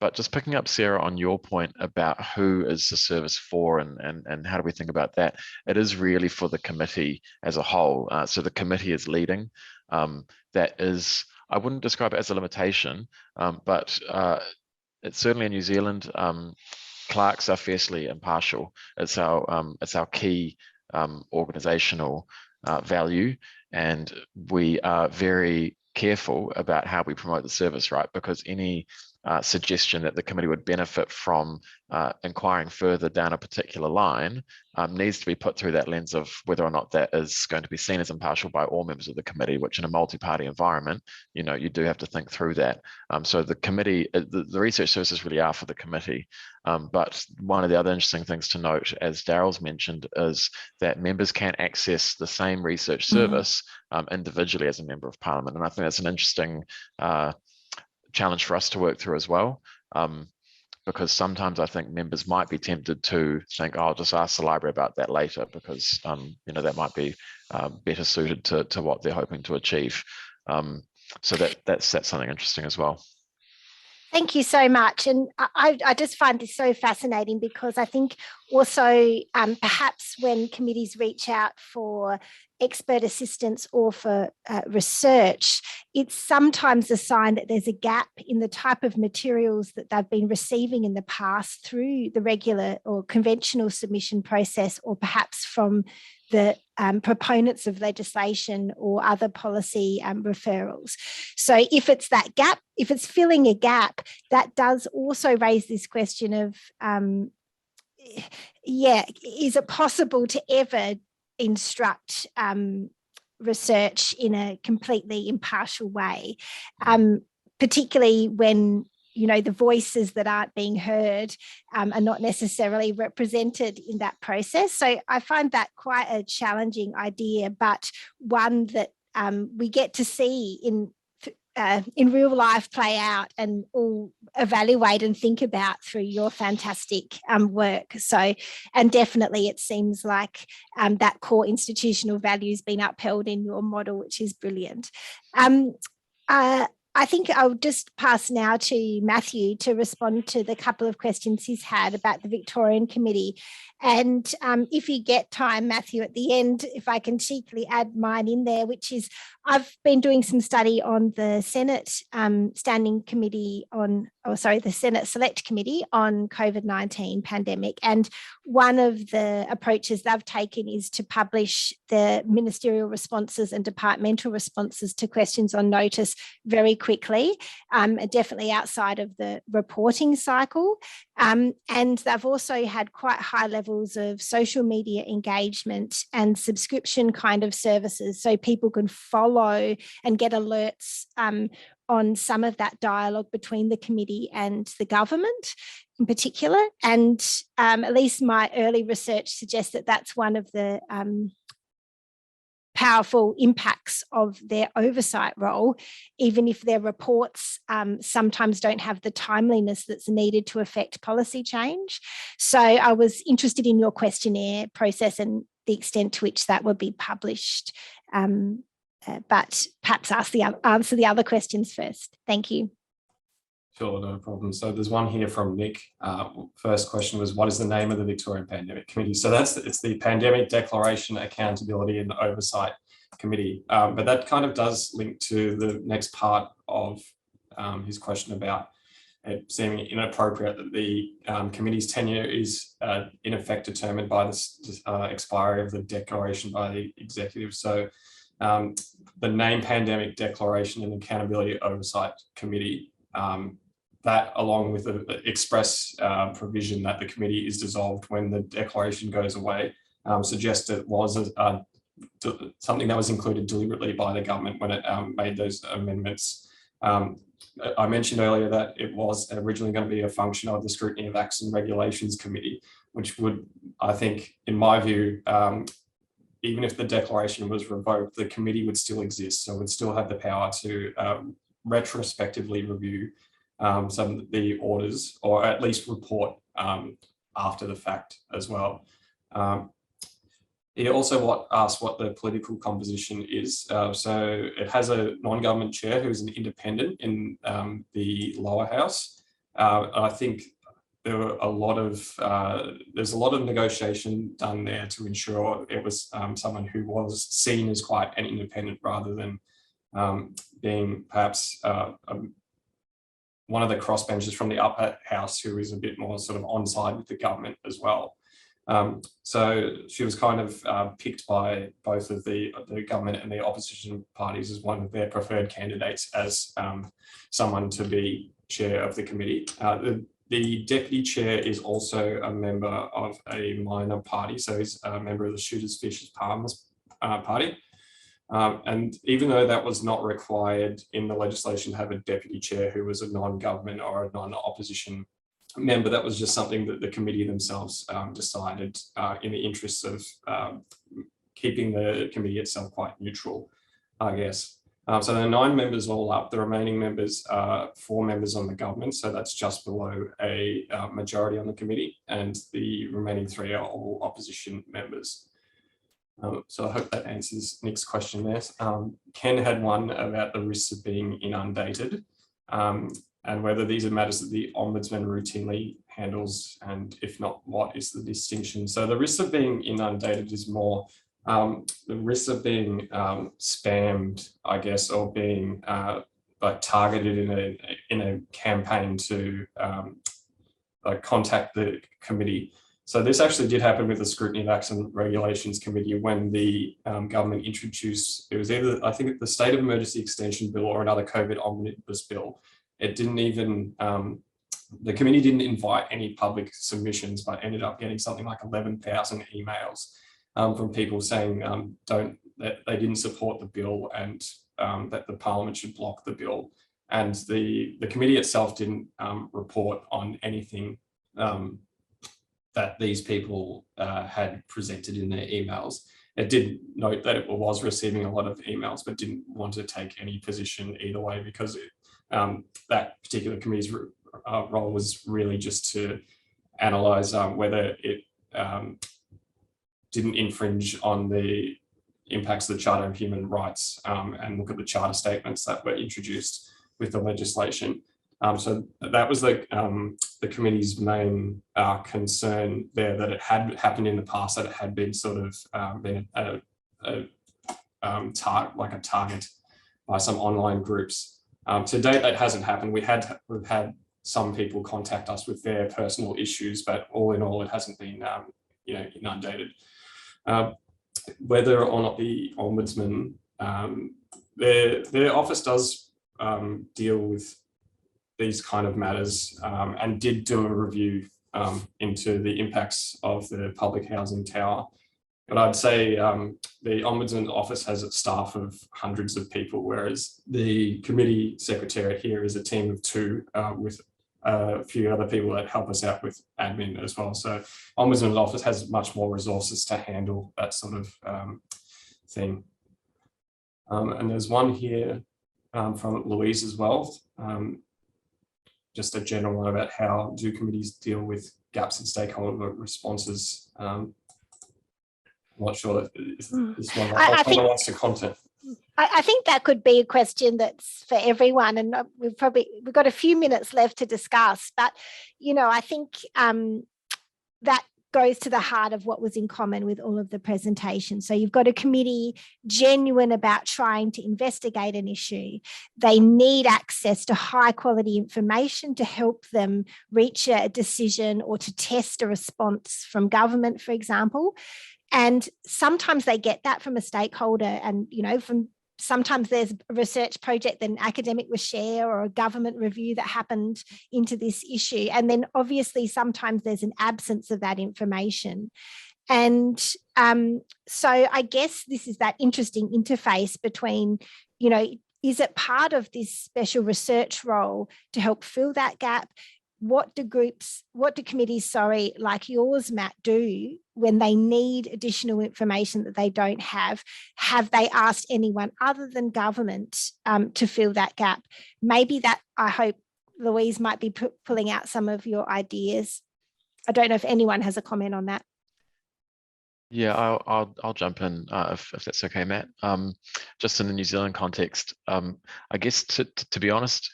But just picking up, Sarah, on your point about who is the service for and how do we think about that, it is really for the committee as a whole. So the committee is leading. That is, I wouldn't describe it as a limitation, but it's certainly in New Zealand, clerks are fiercely impartial. It's our key organisational value, and we are very careful about how we promote the service, right? Because any suggestion that the committee would benefit from inquiring further down a particular line needs to be put through that lens of whether or not that is going to be seen as impartial by all members of the committee, which in a multi-party environment, you do have to think through that. So the committee, the research services really are for the committee. But one of the other interesting things to note, as Daryl's mentioned, is that members can access the same research service individually as a member of Parliament. And I think that's an interesting challenge for us to work through as well, because sometimes I think members might be tempted to think, oh, I'll just ask the library about that later, because that might be better suited to what they're hoping to achieve. So that's something interesting as well. Thank you so much. And I just find this so fascinating, because I think also perhaps when committees reach out for expert assistance or for research, it's sometimes a sign that there's a gap in the type of materials that they've been receiving in the past through the regular or conventional submission process, or perhaps from the proponents of legislation or other policy referrals. So if it's that gap, if it's filling a gap, that does also raise this question of, is it possible to ever instruct research in a completely impartial way, particularly when the voices that aren't being heard are not necessarily represented in that process. So I find that quite a challenging idea, but one that we get to see in real life play out and all evaluate and think about through your fantastic work. So, and definitely it seems like that core institutional value has been upheld in your model, which is brilliant. I think I'll just pass now to Matthew to respond to the couple of questions he's had about the Victorian Committee. And if you get time, Matthew, at the end, if I can cheekily add mine in there, which is I've been doing some study on the Senate Standing Committee on, the Senate Select Committee on COVID-19 pandemic. And one of the approaches they've taken is to publish the ministerial responses and departmental responses to questions on notice very quickly, definitely outside of the reporting cycle. And they've also had quite high levels of social media engagement and subscription kind of services, so people can follow and get alerts on some of that dialogue between the committee and the government in particular. And at least my early research suggests that that's one of the powerful impacts of their oversight role, even if their reports sometimes don't have the timeliness that's needed to affect policy change. So I was interested in your questionnaire process and the extent to which that would be published, but perhaps answer the other questions first. Thank you. Sure, no problem. So there's one here from Nick. First question was, what is the name of the Victorian Pandemic Committee? So it's the Pandemic Declaration, Accountability and Oversight committee. But that kind of does link to the next part of his question about it seeming inappropriate that the committee's tenure is in effect determined by the expiry of the declaration by the executive. So the name Pandemic Declaration and Accountability Oversight Committee, that along with the express provision that the committee is dissolved when the declaration goes away, suggests it was something that was included deliberately by the government when it made those amendments. I mentioned earlier that it was originally going to be a function of the Scrutiny of Acts and Regulations Committee, which would, I think, in my view, even if the declaration was revoked, the committee would still exist. So it would still have the power to retrospectively review some of the orders, or at least report after the fact as well. He also asked what the political composition is. So it has a non-government chair who's an independent in the lower house. I think there were there's a lot of negotiation done there to ensure it was someone who was seen as quite an independent rather than being perhaps one of the crossbenchers from the upper house who is a bit more sort of on side with the government as well. So she was kind of picked by both of the government and the opposition parties as one of their preferred candidates as someone to be chair of the committee. The deputy chair is also a member of a minor party, so he's a member of the Shooters Fishers Palmers party. And even though that was not required in the legislation to have a deputy chair who was a non-government or a non-opposition member, that was just something that the committee themselves decided in the interests of keeping the committee itself quite neutral, I guess. So there are 9 members all up. The remaining members are 4 members on the government, so that's just below a majority on the committee, and the remaining 3 are all opposition members. So I hope that answers Nick's question there. Ken had one about the risks of being inundated. And whether these are matters that the Ombudsman routinely handles, and if not, what is the distinction? So the risk of being inundated is more the risk of being spammed, I guess, or being like targeted in a campaign to like contact the committee. So this actually did happen with the Scrutiny of Acts and Regulations Committee when the government introduced, it was either, I think, the State of Emergency Extension Bill or another COVID Omnibus Bill. It didn't even, the committee didn't invite any public submissions, but ended up getting something like 11,000 emails from people saying that they didn't support the bill and that the Parliament should block the bill. And the committee itself didn't report on anything that these people had presented in their emails. It did note that it was receiving a lot of emails, but didn't want to take any position either way, because that particular committee's role was really just to analyse whether it didn't infringe on the impacts of the Charter of Human Rights and look at the charter statements that were introduced with the legislation. So that was the committee's main concern there, that it had happened in the past, that it had been sort of been a target by some online groups. To date, that hasn't happened. We've had some people contact us with their personal issues, but all in all, it hasn't been inundated. Whether or not the Ombudsman, their office does deal with these kind of matters and did do a review into the impacts of the public housing tower. But I'd say the Ombudsman's office has a staff of hundreds of people, whereas the committee secretariat here is a team of 2 with a few other people that help us out with admin as well. So Ombudsman's office has much more resources to handle that sort of thing. And there's one here from Louise as well. Just a general one about how do committees deal with gaps in stakeholder responses. I'm not sure if this one wants to content. I think that could be a question that's for everyone, and we've got a few minutes left to discuss. But I think that goes to the heart of what was in common with all of the presentations. So you've got a committee genuine about trying to investigate an issue. They need access to high quality information to help them reach a decision or to test a response from government, for example. And sometimes they get that from a stakeholder, and, you know, from sometimes there's a research project that an academic will share or a government review that happened into this issue. And then obviously sometimes there's an absence of that information. And so I guess this is that interesting interface between, you know, is it part of this special research role to help fill that gap? What do committees, like yours, Matt, do when they need additional information that they don't have? Have they asked anyone other than government to fill that gap? Maybe that, I hope Louise might be pulling out some of your ideas. I don't know if anyone has a comment on that. Yeah, I'll jump in if that's okay, Matt. Just in the New Zealand context, I guess to be honest,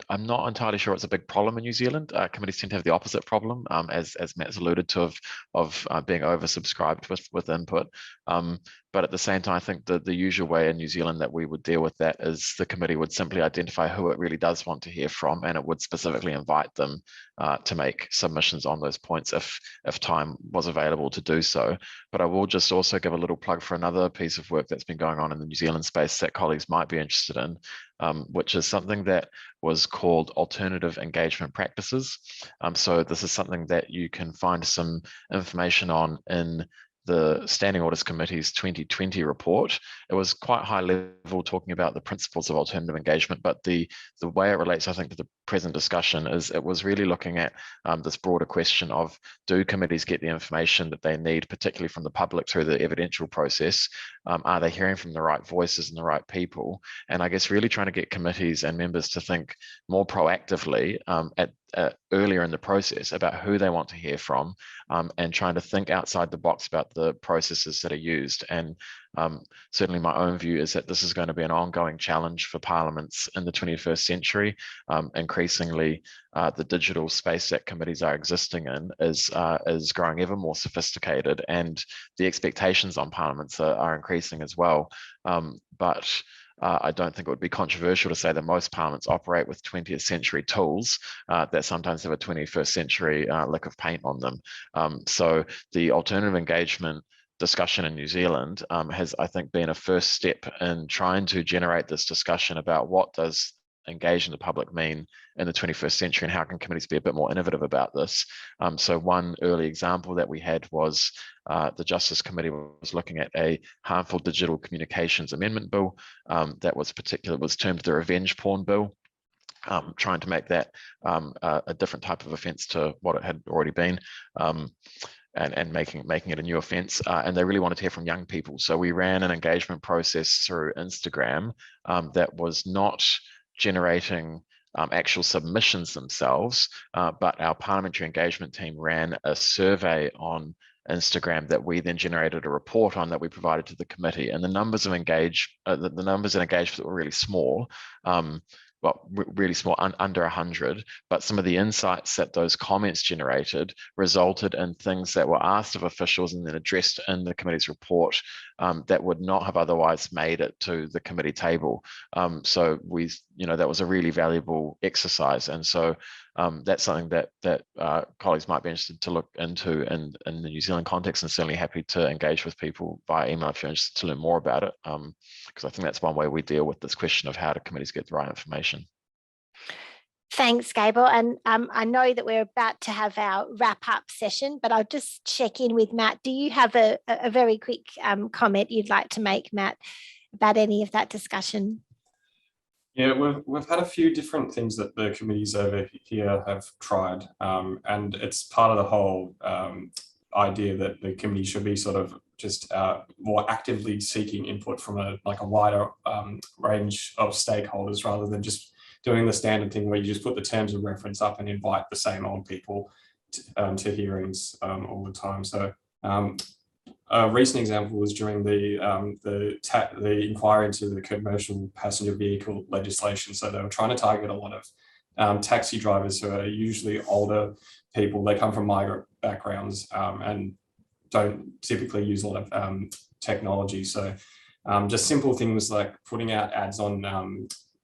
I'm not entirely sure it's a big problem in New Zealand. Committees tend to have the opposite problem, as Matt's alluded to, of being oversubscribed with input. But at the same time, I think the usual way in New Zealand that we would deal with that is the committee would simply identify who it really does want to hear from, and it would specifically invite them to make submissions on those points if time was available to do so. But I will just also give a little plug for another piece of work that's been going on in the New Zealand space that colleagues might be interested in, which is something that was called alternative engagement practices. So this is something that you can find some information on in the Standing Orders Committee's 2020 report. It was quite high level, talking about the principles of alternative engagement, but the way it relates, I think, to the present discussion is it was really looking at this broader question of, do committees get the information that they need, particularly from the public through the evidential process? Are they hearing from the right voices and the right people? And I guess really trying to get committees and members to think more proactively earlier in the process about who they want to hear from, and trying to think outside the box about the processes that are used. And certainly my own view is that this is going to be an ongoing challenge for parliaments in the 21st century. Increasingly, the digital space that committees are existing in is growing ever more sophisticated, and the expectations on parliaments are increasing as well. But I don't think it would be controversial to say that most parliaments operate with 20th century tools that sometimes have a 21st century lick of paint on them. So the alternative engagement discussion in New Zealand has, I think, been a first step in trying to generate this discussion about what does engage in the public mean in the 21st century, and how can committees be a bit more innovative about this. So one early example that we had was the Justice Committee was looking at a harmful digital communications amendment bill that was termed the revenge porn bill, trying to make that a different type of offence to what it had already been. And making it a new offence, and they really wanted to hear from young people. So we ran an engagement process through Instagram that was not generating actual submissions themselves, but our parliamentary engagement team ran a survey on Instagram that we then generated a report on that we provided to the committee. And the numbers of the numbers in engagement were really small. Really small, under 100, but some of the insights that those comments generated resulted in things that were asked of officials and then addressed in the committee's report that would not have otherwise made it to the committee table. So that was a really valuable exercise, and so that's something that colleagues might be interested to look into in the New Zealand context, and certainly happy to engage with people via email if you're interested to learn more about it, because I think that's one way we deal with this question of how do committees get the right information. Thanks, Gabor. And I know that we're about to have our wrap-up session, but I'll just check in with Matt. Do you have a very quick comment you'd like to make, Matt, about any of that discussion? Yeah, we've had a few different things that the committees over here have tried, and it's part of the whole idea that the committee should be sort of just more actively seeking input from a wider range of stakeholders, rather than just doing the standard thing where you just put the terms of reference up and invite the same old people to hearings all the time. So a recent example was during the inquiry into the commercial passenger vehicle legislation. So they were trying to target a lot of taxi drivers who are usually older people. They come from migrant backgrounds and don't typically use a lot of technology. So just simple things like putting out ads on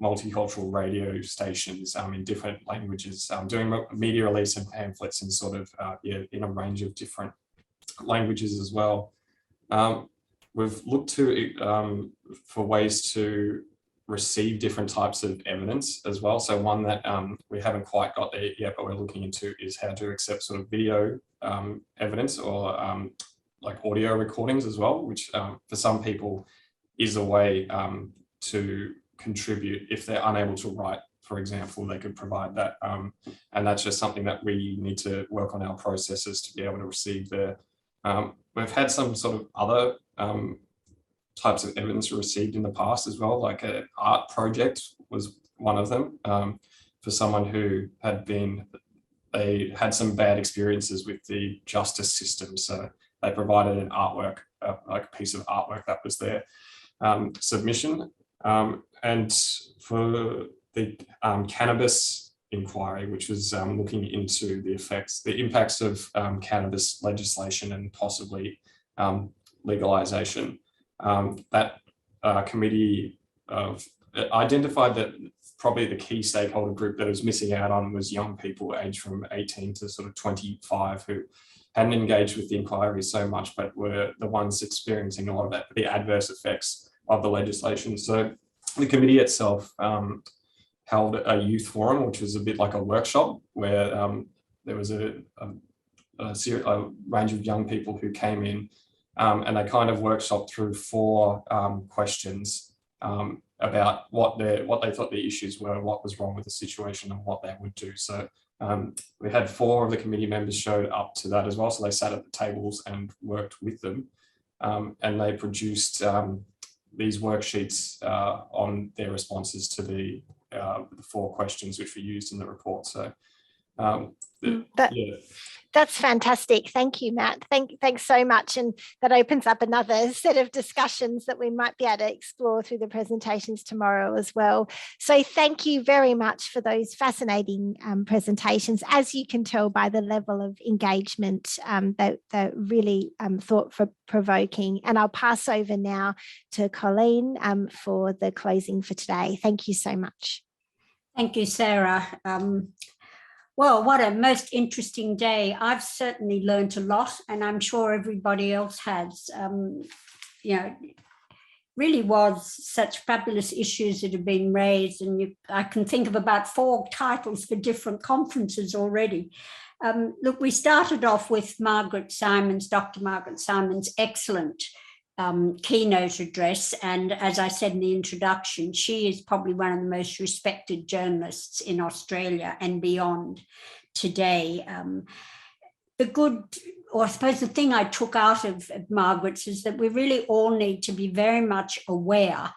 multicultural radio stations in different languages, doing media release and pamphlets in sort of, in a range of different languages as well. We've looked to for ways to receive different types of evidence as well. So one that we haven't quite got there yet, but we're looking into is how to accept sort of video evidence or like audio recordings as well, which for some people is a way to contribute. If they're unable to write, for example, they could provide that. And that's just something that we need to work on our processes to be able to receive there. We've had some sort of other types of evidence received in the past as well, like an art project was one of them, for someone who they had some bad experiences with the justice system. So they provided an artwork, like a piece of artwork that was their submission. And for the Cannabis Inquiry, which was looking into the impacts of cannabis legislation and possibly legalization, that committee identified that probably the key stakeholder group that was missing out on was young people aged from 18 to sort of 25 who hadn't engaged with the inquiry so much, but were the ones experiencing a lot of the adverse effects of the legislation. So the committee itself held a youth forum, which was a bit like a workshop where there was a range of young people who came in and they kind of workshopped through 4 questions about what they thought the issues were, what was wrong with the situation and what they would do. So we had 4 of the committee members showed up to that as well. So they sat at the tables and worked with them, and they produced these worksheets on their responses to the 4 questions which were used in the report. So that's fantastic. Thank you, Matt. Thanks so much. And that opens up another set of discussions that we might be able to explore through the presentations tomorrow as well. So thank you very much for those fascinating presentations. As you can tell by the level of engagement, they're really thought-provoking. And I'll pass over now to Colleen for the closing for today. Thank you so much. Thank you, Sarah. Well, what a most interesting day. I've certainly learned a lot, and I'm sure everybody else has. Really was such fabulous issues that have been raised, and I can think of about 4 titles for different conferences already. Look, we started off with Dr. Margaret Simon's excellent keynote address, and as I said in the introduction, she is probably one of the most respected journalists in Australia and beyond today. I suppose the thing I took out of Margaret's is that we really all need to be very much aware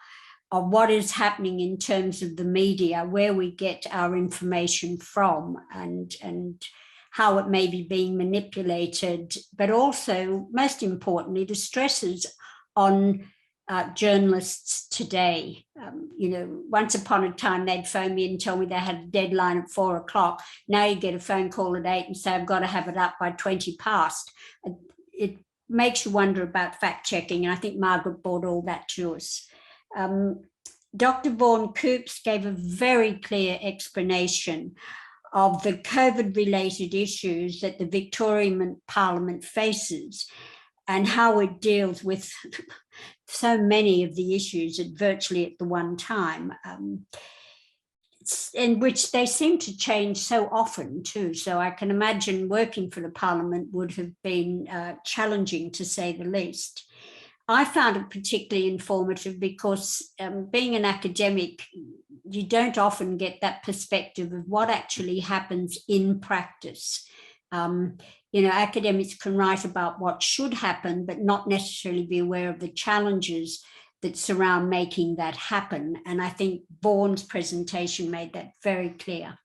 of what is happening in terms of the media, where we get our information from, and how it may be being manipulated, but also, most importantly, the stresses on journalists today. Once upon a time, they'd phone me and tell me they had a deadline at 4 o'clock. Now you get a phone call at 8 and say, I've got to have it up by 20 past. It makes you wonder about fact checking. And I think Margaret brought all that to us. Dr. Vaughan Coops gave a very clear explanation of the COVID-related issues that the Victorian Parliament faces and how it deals with so many of the issues virtually at the one time, in which they seem to change so often too. So I can imagine working for the Parliament would have been challenging, to say the least. I found it particularly informative because being an academic, you don't often get that perspective of what actually happens in practice. Academics can write about what should happen, but not necessarily be aware of the challenges that surround making that happen. And I think Vaughan's presentation made that very clear.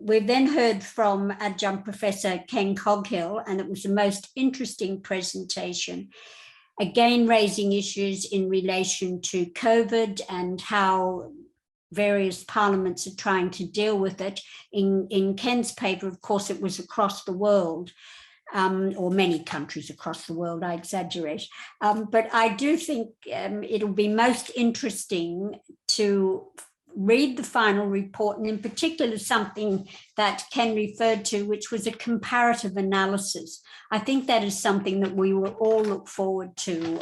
We've then heard from Adjunct Professor Ken Coghill, and it was the most interesting presentation, again raising issues in relation to COVID and how various parliaments are trying to deal with it. In Ken's paper, of course, it was across the world, or many countries across the world, I exaggerate. But I do think it'll be most interesting to read the final report, and in particular something that Ken referred to, which was a comparative analysis. I think that is something that we will all look forward to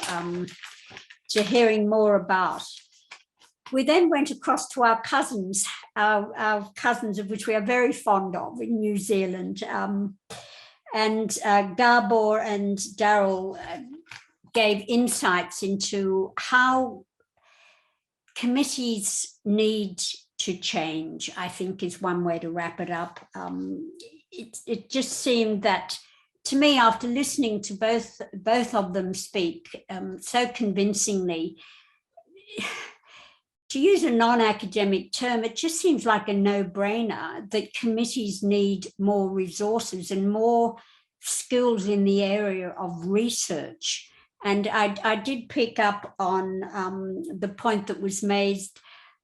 hearing more about. We then went across to our cousins, our cousins of which we are very fond of in New Zealand. And Gabor and Daryl gave insights into how committees need to change, I think is one way to wrap it up. It just seemed that, to me, after listening to both of them speak so convincingly, to use a non-academic term, it just seems like a no-brainer that committees need more resources and more skills in the area of research. And I did pick up on the point that was made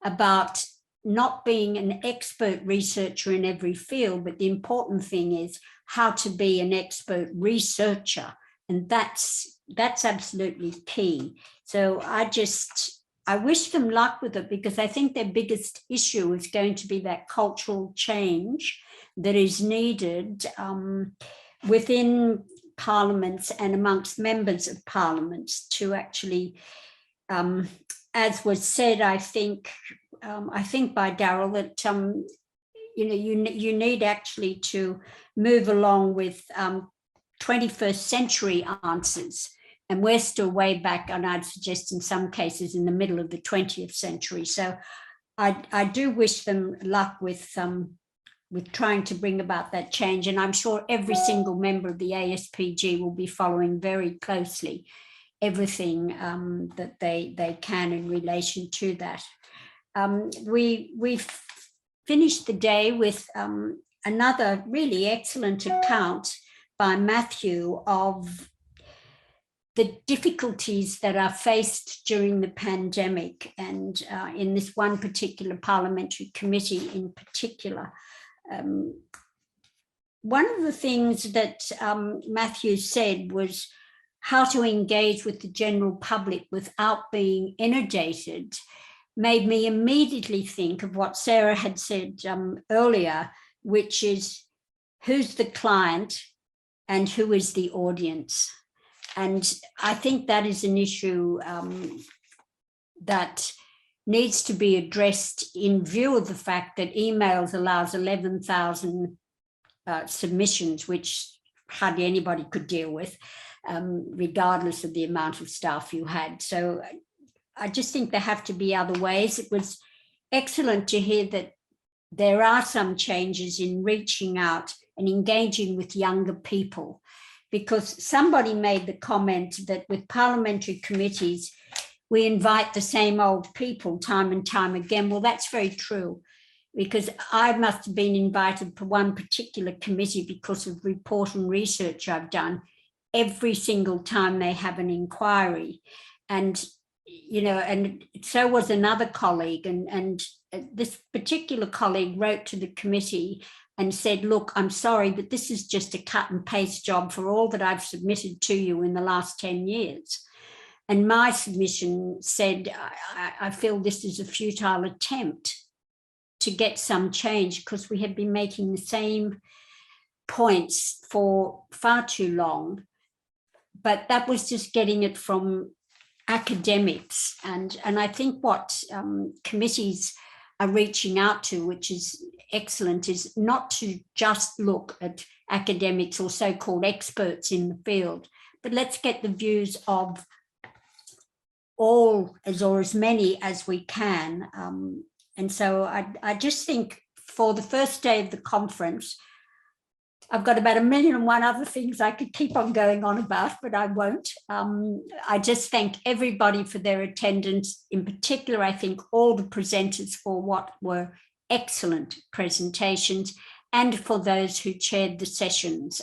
about not being an expert researcher in every field, but the important thing is how to be an expert researcher. And that's absolutely key. So I wish them luck with it, because I think their biggest issue is going to be that cultural change that is needed within parliaments and amongst members of parliaments to actually, as was said, I think by Daryl, that you need actually to move along with 21st century answers. And we're still way back, and I'd suggest in some cases in the middle of the 20th century. So I do wish them luck with trying to bring about that change. And I'm sure every single member of the ASPG will be following very closely everything that they can in relation to that. We've finished the day with another really excellent account by Matthew of the difficulties that are faced during the pandemic, and in this one particular parliamentary committee in particular. One of the things that Matthew said was how to engage with the general public without being inundated made me immediately think of what Sarah had said earlier, which is who's the client and who is the audience. And I think that is an issue that needs to be addressed in view of the fact that emails allows 11,000 submissions, which hardly anybody could deal with, regardless of the amount of staff you had. So I just think there have to be other ways. It was excellent to hear that there are some changes in reaching out and engaging with younger people, because somebody made the comment that with parliamentary committees, we invite the same old people time and time again. Well, that's very true, because I must have been invited for one particular committee because of report and research I've done every single time they have an inquiry. And, you know, and so was another colleague. And this particular colleague wrote to the committee and said, look, I'm sorry, but this is just a cut and paste job for all that I've submitted to you in the last 10 years. And my submission said, I feel this is a futile attempt to get some change, because we have been making the same points for far too long. But that was just getting it from academics. And I think what committees are reaching out to, which is excellent, is not to just look at academics or so-called experts in the field, but let's get the views of all or as many as we can. And so I just think for the first day of the conference, I've got about 1,000,001 other things I could keep on going on about, but I won't. I just thank everybody for their attendance. In particular, I thank all the presenters for what were excellent presentations, and for those who chaired the sessions.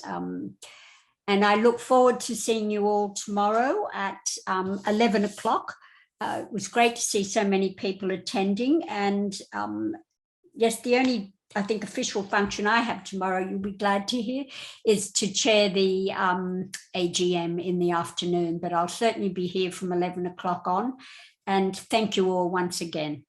And I look forward to seeing you all tomorrow at 11 o'clock It was great to see so many people attending. And yes, the only, I think, official function I have tomorrow, you'll be glad to hear, is to chair the AGM in the afternoon. But I'll certainly be here from 11 o'clock on. And thank you all once again.